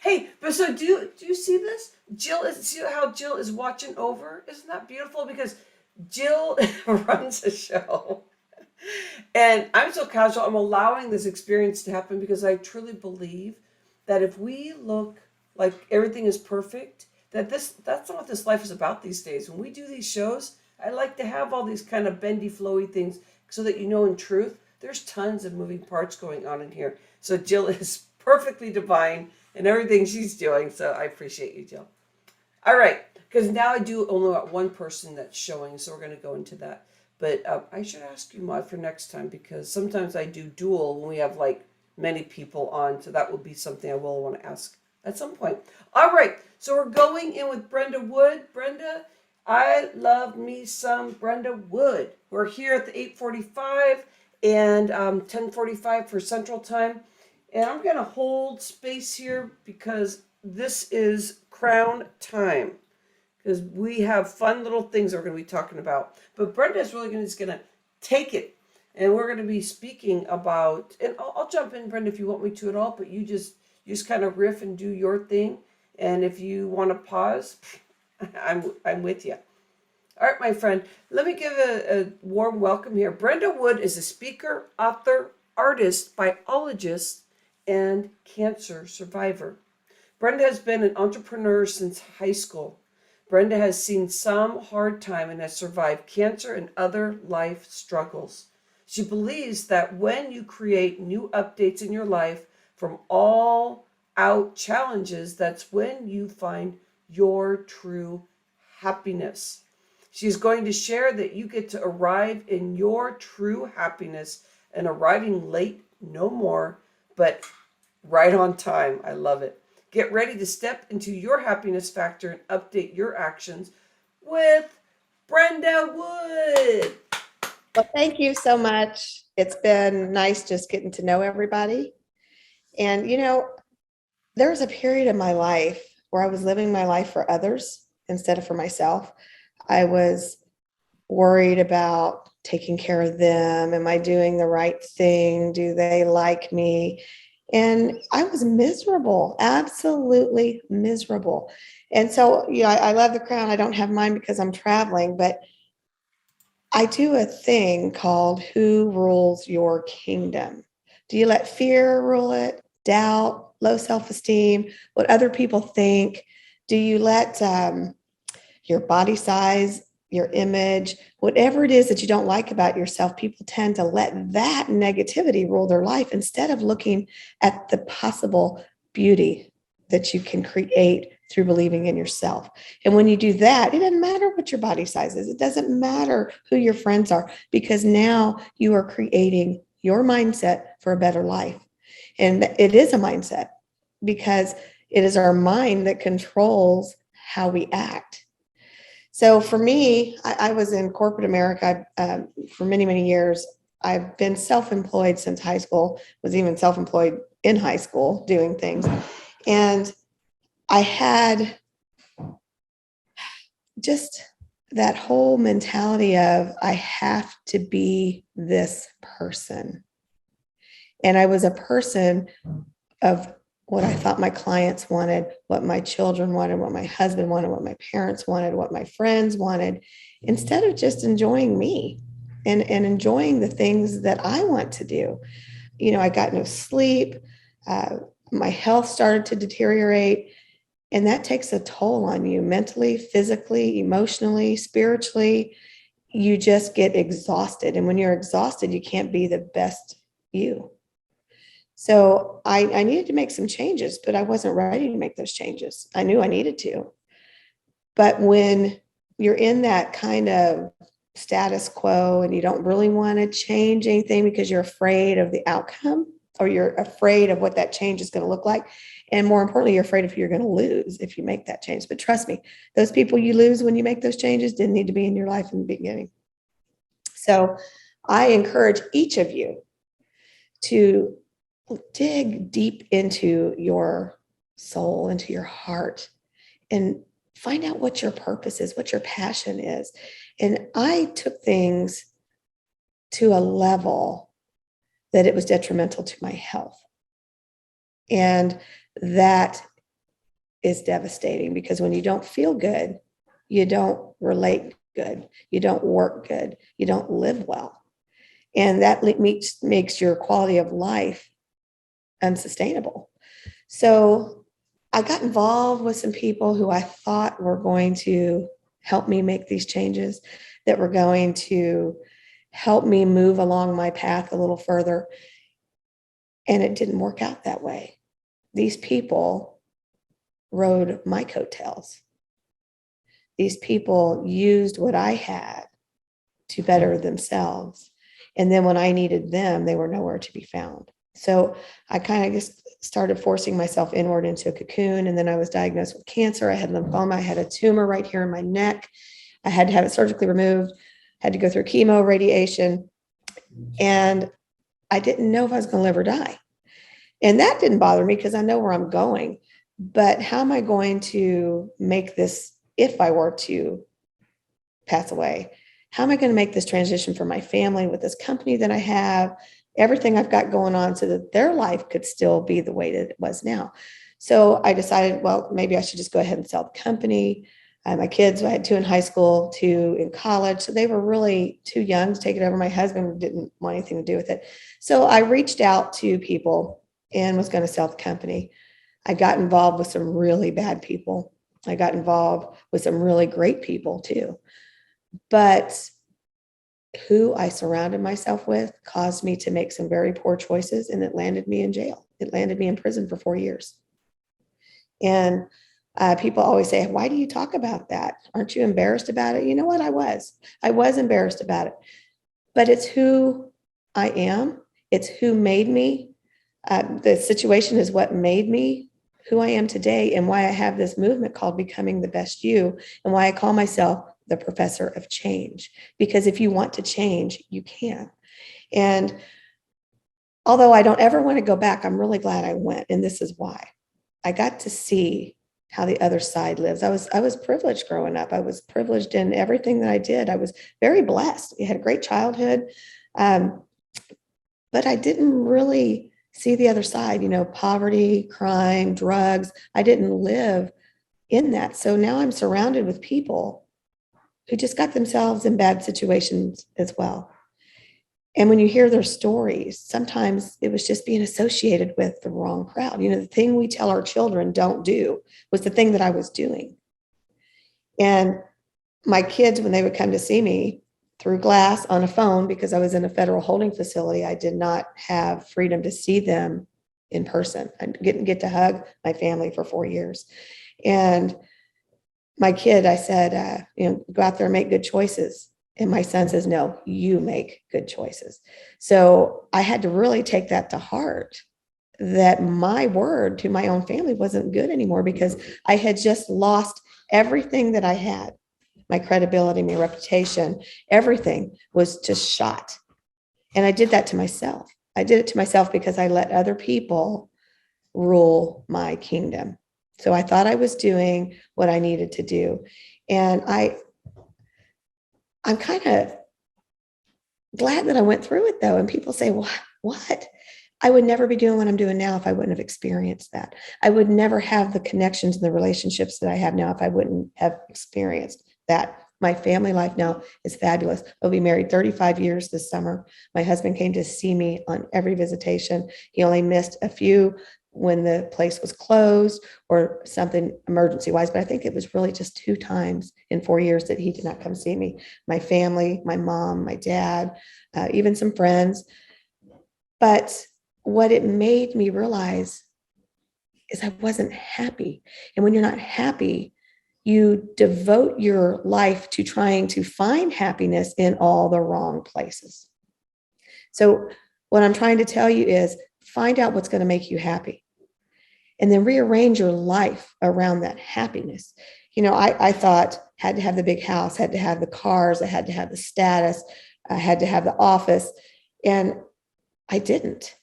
Hey, but so do you see this? See how Jill is watching over? Isn't that beautiful? Because Jill runs a show. And I'm so casual. I'm allowing this experience to happen because I truly believe that if we look like everything is perfect, that's not what this life is about these days. When we do these shows, I like to have all these kind of bendy, flowy things so that you know in truth, there's tons of moving parts going on in here. So Jill is perfectly divine in everything she's doing. So I appreciate you, Jill. All right, because now I do only got one person that's showing, so we're going to go into that. But I should ask you, Maud, for next time because sometimes I do dual when we have like many people on. So that will be something I will want to ask at some point. All right, so we're going in with Brenda Wood. Brenda, I love me some Brenda Wood. We're here at the 8:45 and 10:45 for Central Time. And I'm going to hold space here because this is crown time. Because we have fun little things that we're going to be talking about. But Brenda is really just going to take it. And we're going to be speaking about, and I'll jump in, Brenda, if you want me to at all, but you just kind of riff and do your thing. And if you want to pause, I'm with you. All right, my friend, let me give a warm welcome here. Brenda Wood is a speaker, author, artist, biologist, and cancer survivor. Brenda has been an entrepreneur since high school. Brenda has seen some hard time and has survived cancer and other life struggles. She believes that when you create new updates in your life from all out challenges, that's when you find your true happiness. She's going to share that you get to arrive in your true happiness and arriving late, no more, but right on time. I love it. Get ready to step into your happiness factor and update your actions with Brenda Wood. Well, thank you so much. It's been nice just getting to know everybody. And, there was a period in my life where I was living my life for others instead of for myself. I was worried about taking care of them. Am I doing the right thing? Do they like me? And I was miserable, absolutely miserable. And so, I love the crown. I don't have mine because I'm traveling, but I do a thing called Who Rules Your Kingdom? Do you let fear rule it? Doubt, low self-esteem, what other people think? Do you let your body size, your image, whatever it is that you don't like about yourself, people tend to let that negativity rule their life instead of looking at the possible beauty that you can create through believing in yourself. And when you do that, it doesn't matter what your body size is. It doesn't matter who your friends are, because now you are creating your mindset for a better life. And it is a mindset because it is our mind that controls how we act. So for me, I was in corporate America for many, many years. I've been self-employed since high school, was even self-employed in high school doing things. And I had just that whole mentality of I have to be this person. And I was a person of what I thought my clients wanted, what my children wanted, what my husband wanted, what my parents wanted, what my friends wanted, instead of just enjoying me and enjoying the things that I want to do. You know, I got no sleep. My health started to deteriorate. And that takes a toll on you mentally, physically, emotionally, spiritually. You just get exhausted. And when you're exhausted, you can't be the best you. So I needed to make some changes, but I wasn't ready to make those changes. I knew I needed to. But when you're in that kind of status quo and you don't really want to change anything because you're afraid of the outcome, or you're afraid of what that change is going to look like. And more importantly, you're afraid of who you're going to lose if you make that change. But trust me, those people you lose when you make those changes didn't need to be in your life in the beginning. So I encourage each of you to dig deep into your soul, into your heart, and find out what your purpose is, what your passion is. And I took things to a level that it was detrimental to my health. And that is devastating, because when you don't feel good, you don't relate good, you don't work good, you don't live well. And that makes your quality of life unsustainable. So I got involved with some people who I thought were going to help me make these changes, that were going to help me move along my path a little further. And it didn't work out that way. These people rode my coattails. These people used what I had to better themselves. And then when I needed them, they were nowhere to be found. So I kind of just started forcing myself inward into a cocoon. And then I was diagnosed with cancer. I had lymphoma. I had a tumor right here in my neck. I had to have it surgically removed, had to go through chemo, radiation. And I didn't know if I was going to live or die. And that didn't bother me because I know where I'm going. But how am I going to make this, if I were to pass away, how am I going to make this transition for my family with this company that I have, everything I've got going on, so that their life could still be the way that it was now? So I decided, well, maybe I should just go ahead and sell the company. My kids, I had 2 in high school, 2 in college. So they were really too young to take it over. My husband didn't want anything to do with it. So I reached out to people and was going to sell the company. I got involved with some really bad people. I got involved with some really great people too. But who I surrounded myself with caused me to make some very poor choices, and it landed me in jail. It landed me in prison for 4 years. And people always say, why do you talk about that? Aren't you embarrassed about it? You know what? I was embarrassed about it, but it's who I am. It's who made me. The situation is what made me who I am today, and why I have this movement called Becoming the Best You, and why I call myself the professor of change. Because if you want to change, you can. And although I don't ever want to go back, I'm really glad I went. And this is why. I got to see how the other side lives. I was privileged growing up. I was privileged in everything that I did. I was very blessed. I had a great childhood. But I didn't really see the other side, poverty, crime, drugs. I didn't live in that. So now I'm surrounded with people who just got themselves in bad situations as well. And when you hear their stories, sometimes it was just being associated with the wrong crowd. The thing we tell our children don't do was the thing that I was doing. And my kids, when they would come to see me through glass on a phone, because I was in a federal holding facility, I did not have freedom to see them in person. I didn't get to hug my family for 4 years. And my kid, I said, go out there and make good choices. And my son says, no, you make good choices. So I had to really take that to heart, that my word to my own family wasn't good anymore, because I had just lost everything that I had. My credibility, my reputation, everything was just shot. And I did that to myself. I did it to myself because I let other people rule my kingdom. So I thought I was doing what I needed to do. And I'm kind of glad that I went through it though. And people say, well, what? I would never be doing what I'm doing now if I wouldn't have experienced that. I would never have the connections and the relationships that I have now if I wouldn't have experienced that. My family life now is fabulous. I'll be married 35 years this summer. My husband came to see me on every visitation. He only missed a few when the place was closed or something emergency wise, but I think it was really just 2 times in 4 years that he did not come see me. My family, my mom, my dad, even some friends. But what it made me realize is I wasn't happy. And when you're not happy, you devote your life to trying to find happiness in all the wrong places. So what I'm trying to tell you is find out what's going to make you happy and then rearrange your life around that happiness. You know, I thought had to have the big house, had to have the cars, I had to have the status, I had to have the office. And I didn't,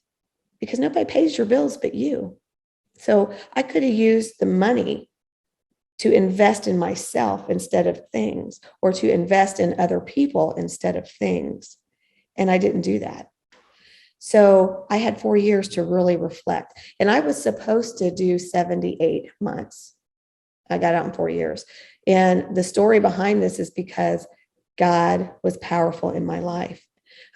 because nobody pays your bills but you. So I could have used the money to invest in myself instead of things, or to invest in other people instead of things. And I didn't do that. So I had 4 years to really reflect. And I was supposed to do 78 months. I got out in 4 years. And the story behind this is because God was powerful in my life.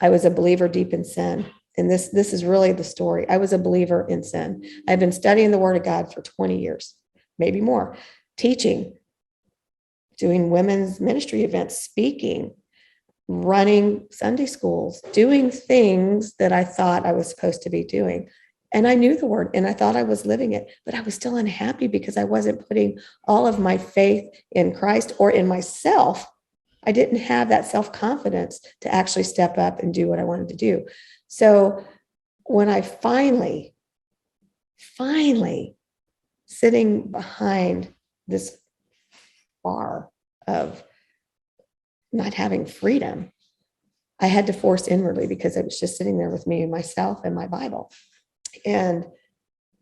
I was a believer deep in sin. And this is really the story. I was a believer in sin. I've been studying the Word of God for 20 years, maybe more, teaching, doing women's ministry events, speaking, running Sunday schools, doing things that I thought I was supposed to be doing. And I knew the Word and I thought I was living it, but I was still unhappy because I wasn't putting all of my faith in Christ or in myself. I didn't have that self-confidence to actually step up and do what I wanted to do. So when I finally sitting behind this bar of not having freedom, I had to force inwardly because I was just sitting there with me and myself and my Bible. And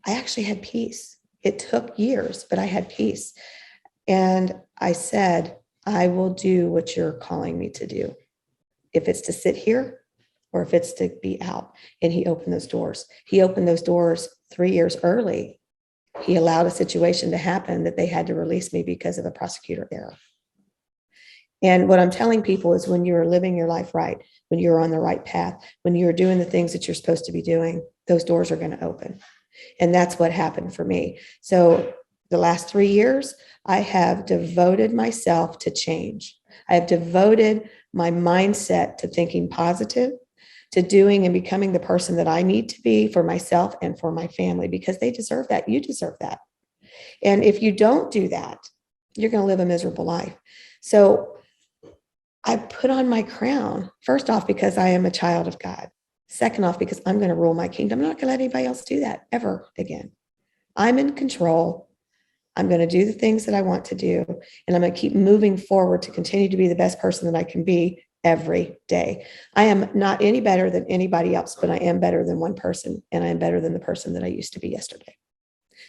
I actually had peace. It took years, but I had peace. And I said, I will do what you're calling me to do. If it's to sit here or if it's to be out. And he opened those doors. He opened those doors 3 years early. He allowed a situation to happen that they had to release me because of a prosecutor error. And what I'm telling people is when you're living your life right, when you're on the right path, when you're doing the things that you're supposed to be doing, those doors are going to open. And that's what happened for me. So the last 3 years, I have devoted myself to change. I have devoted my mindset to thinking positive, to doing and becoming the person that I need to be for myself and for my family, because they deserve that. You deserve that. And if you don't do that, you're going to live a miserable life. So I put on my crown, first off, because I am a child of God. Second off, because I'm going to rule my kingdom. I'm not going to let anybody else do that ever again. I'm in control. I'm going to do the things that I want to do. And I'm going to keep moving forward to continue to be the best person that I can be every day. I am not any better than anybody else, but I am better than one person. And I am better than the person that I used to be yesterday.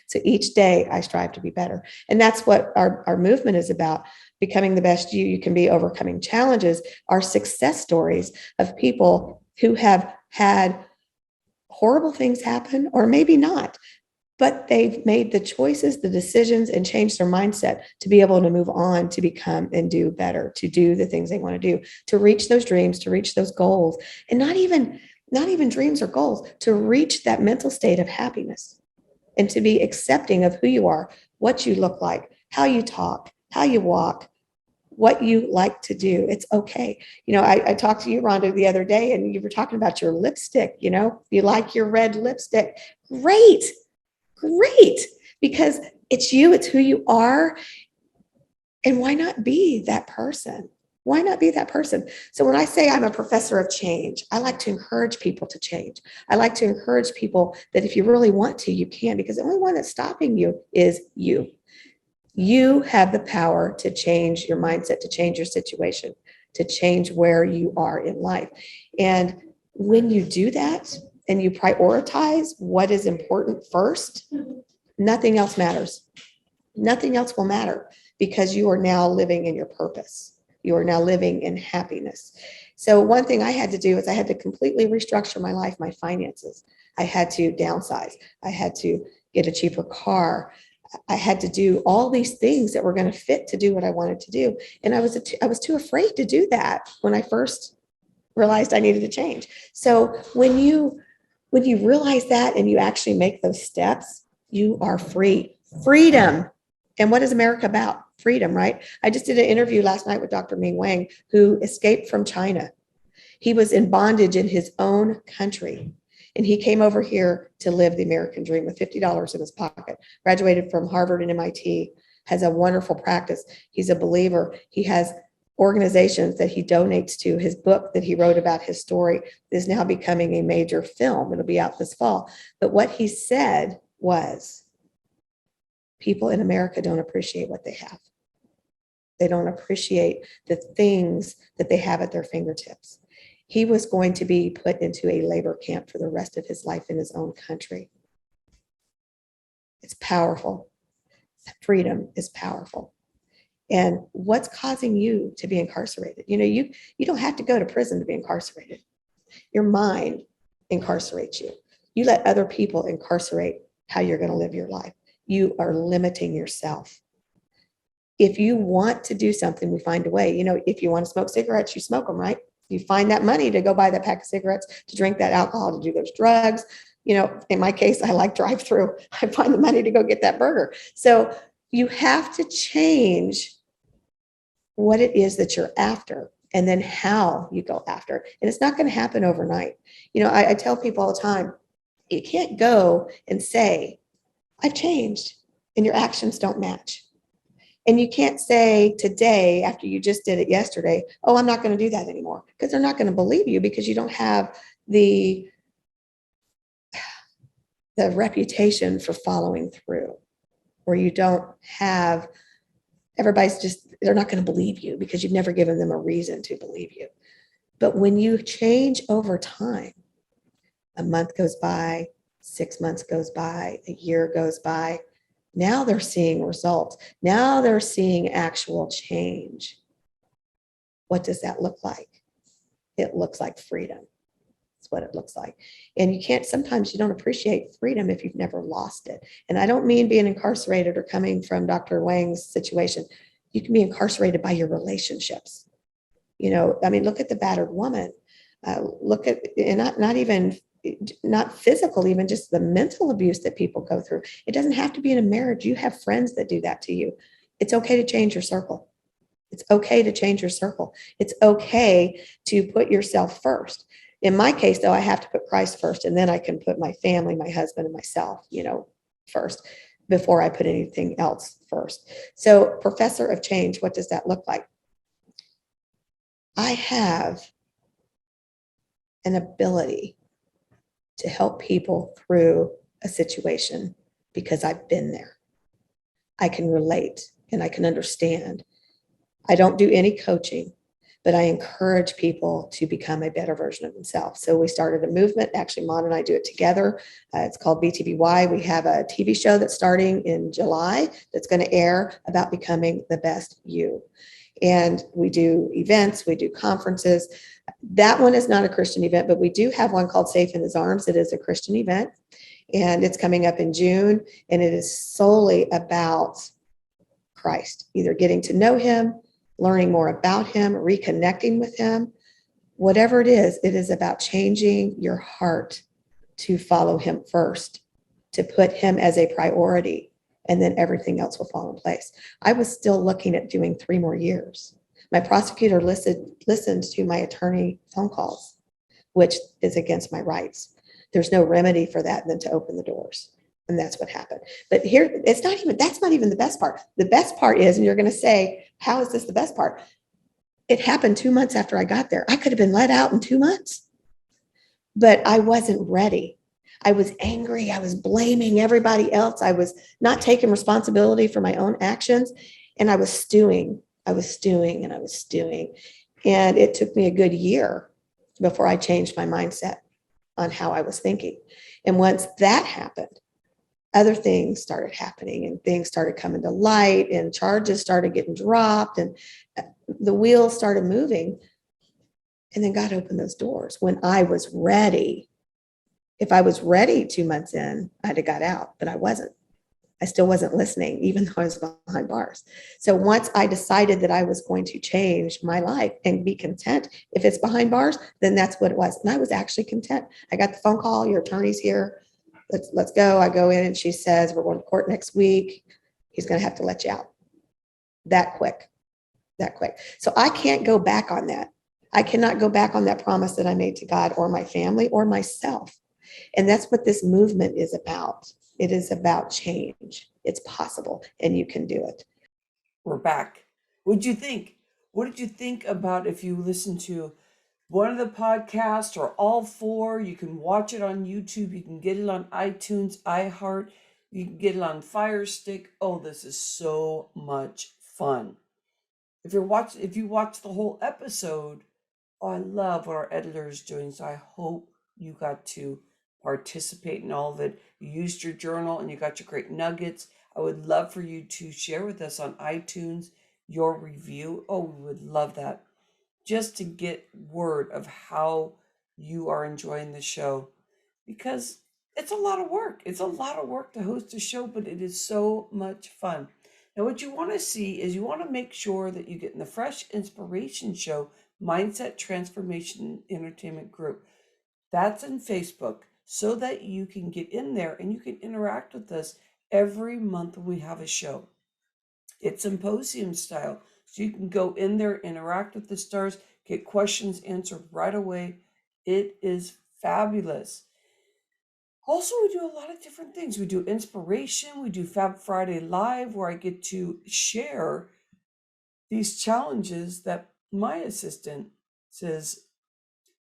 So each day I strive to be better. And that's what our movement is about. Becoming the best you can be, overcoming challenges, are success stories of people who have had horrible things happen, or maybe not, but they've made the choices, the decisions, and changed their mindset to be able to move on, to become and do better, to do the things they want to do, to reach those dreams, to reach those goals, and not even dreams or goals, to reach that mental state of happiness and to be accepting of who you are, what you look like, how you talk, how you walk, what you like to do. It's okay. You know, I talked to you, Rhonda, the other day, and you were talking about your lipstick. You know, you like your red lipstick. Great. Because it's you, it's who you are. And why not be that person? Why not be that person? So when I say I'm a professor of change, I like to encourage people to change. I like to encourage people that if you really want to, you can, because the only one that's stopping you is you. You have the power to change your mindset, to change your situation, to change where you are in life. And when you do that and you prioritize what is important first, nothing else matters. Nothing else will matter, because you are now living in your purpose. You are now living in happiness. So one thing I had to do is I had to completely restructure my life, my finances. I had to downsize. I had to get a cheaper car. I had to do all these things that were going to fit to do what I wanted to do. And I was too afraid to do that when I first realized I needed to change. So when you realize that and you actually make those steps, you are free. Freedom. And what is America about? Freedom, right? I just did an interview last night with Dr. Ming Wang, who escaped from China. He was in bondage in his own country. And he came over here to live the American dream with $50 in his pocket, graduated from Harvard and MIT, has a wonderful practice. He's a believer. He has organizations that he donates to. His book that he wrote about his story is now becoming a major film. It'll be out this fall. But what he said was, people in America don't appreciate what they have. They don't appreciate the things that they have at their fingertips. He was going to be put into a labor camp for the rest of his life in his own country. It's powerful. Freedom is powerful. And what's causing you to be incarcerated? You don't have to go to prison to be incarcerated. Your mind incarcerates you. You let other people incarcerate how you're going to live your life. You are limiting yourself. If you want to do something, we find a way. If you want to smoke cigarettes, you smoke them, right? You find that money to go buy that pack of cigarettes, to drink that alcohol, to do those drugs. In my case, I like drive-through. I find the money to go get that burger. So you have to change what it is that you're after and then how you go after. And it's not going to happen overnight. I tell people all the time, you can't go and say, I've changed, and your actions don't match. And you can't say today, after you just did it yesterday, oh, I'm not going to do that anymore, because they're not going to believe you, because you don't have the reputation for following through, or you don't have, they're not going to believe you because you've never given them a reason to believe you. But when you change over time, a month goes by, 6 months goes by, a year goes by, now they're seeing results. Now they're seeing actual change. What does that look like? It looks like freedom. That's what it looks like. And sometimes you don't appreciate freedom if you've never lost it. And I don't mean being incarcerated or coming from Dr. Wang's situation. You can be incarcerated by your relationships. Look at the battered woman. Look at, and not physical, even just the mental abuse that people go through. It doesn't have to be in a marriage. You have friends that do that to you. It's okay to change your circle. It's okay to change your circle. It's okay to put yourself first. In my case, though, I have to put Christ first, and then I can put my family, my husband, and myself, first, before I put anything else first. So, professor of change, what does that look like? I have an ability to help people through a situation because I've been there. I can relate and I can understand. I don't do any coaching, but I encourage people to become a better version of themselves. So we started a movement. Actually, Mon and I do it together. It's called BTBY. We have a TV show that's starting in July that's going to air about becoming the best you. And we do events, we do conferences. That one is not a Christian event, but we do have one called Safe in His Arms. It is a Christian event, and it's coming up in June, and it is solely about Christ, either getting to know him, learning more about him, reconnecting with him. Whatever it is about changing your heart to follow him first, to put him as a priority, and then everything else will fall in place. I was still looking at doing 3 more years. My prosecutor listened to my attorney phone calls, which is against my rights. There's no remedy for that than to open the doors. And that's what happened. But here, that's not even the best part. The best part is, and you're going to say, how is this the best part? It happened 2 months after I got there. I could have been let out in 2 months, but I wasn't ready. I was angry. I was blaming everybody else. I was not taking responsibility for my own actions. And I was stewing. And it took me a good year before I changed my mindset on how I was thinking. And once that happened, other things started happening, and things started coming to light, and charges started getting dropped. And the wheels started moving. And then God opened those doors when I was ready. If I was ready 2 months in, I'd have got out, but I wasn't. I still wasn't listening, even though I was behind bars. So once I decided that I was going to change my life and be content, if it's behind bars, then that's what it was. And I was actually content. I got the phone call, your attorney's here. Let's go. I go in and she says, we're going to court next week. He's going to have to let you out. That quick. So I can't go back on that. I cannot go back on that promise that I made to God or my family or myself. And that's what this movement is about. It is about change. It's possible and you can do it. We're back. What'd you think? What did you think about if you listen to one of the podcasts or all four? You can watch it on YouTube. You can get it on iTunes, iHeart. You can get it on Fire Stick. Oh, this is so much fun. If you watch the whole episode, oh, I love what our editor is doing. So I hope you got to participate in all of it. You used your journal and you got your great nuggets. I would love for you to share with us on iTunes your review. Oh, we would love that. Just to get word of how you are enjoying the show, because it's a lot of work. It's a lot of work to host a show, but it is so much fun. Now, what you want to see is you want to make sure that you get in the Fresh Inspiration Show Mindset Transformation Entertainment Group. That's in Facebook, so that you can get in there and you can interact with us every month when we have a show. It's symposium style, so you can go in there, interact with the stars, get questions answered right away. It is fabulous. Also, we do a lot of different things. We do inspiration, we do Fab Friday Live, where I get to share these challenges that my assistant says,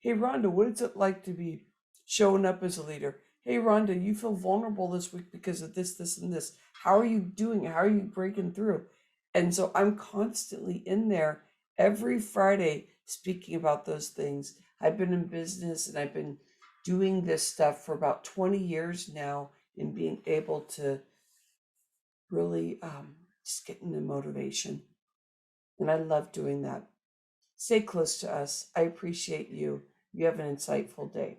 hey, Rhonda, what is it like to be showing up as a leader? Hey, Rhonda, you feel vulnerable this week because of this, this, and this. How are you doing? How are you breaking through? And so I'm constantly in there every Friday speaking about those things. I've been in business and I've been doing this stuff for about 20 years now, and being able to really just get into motivation. And I love doing that. Stay close to us. I appreciate you. You have an insightful day.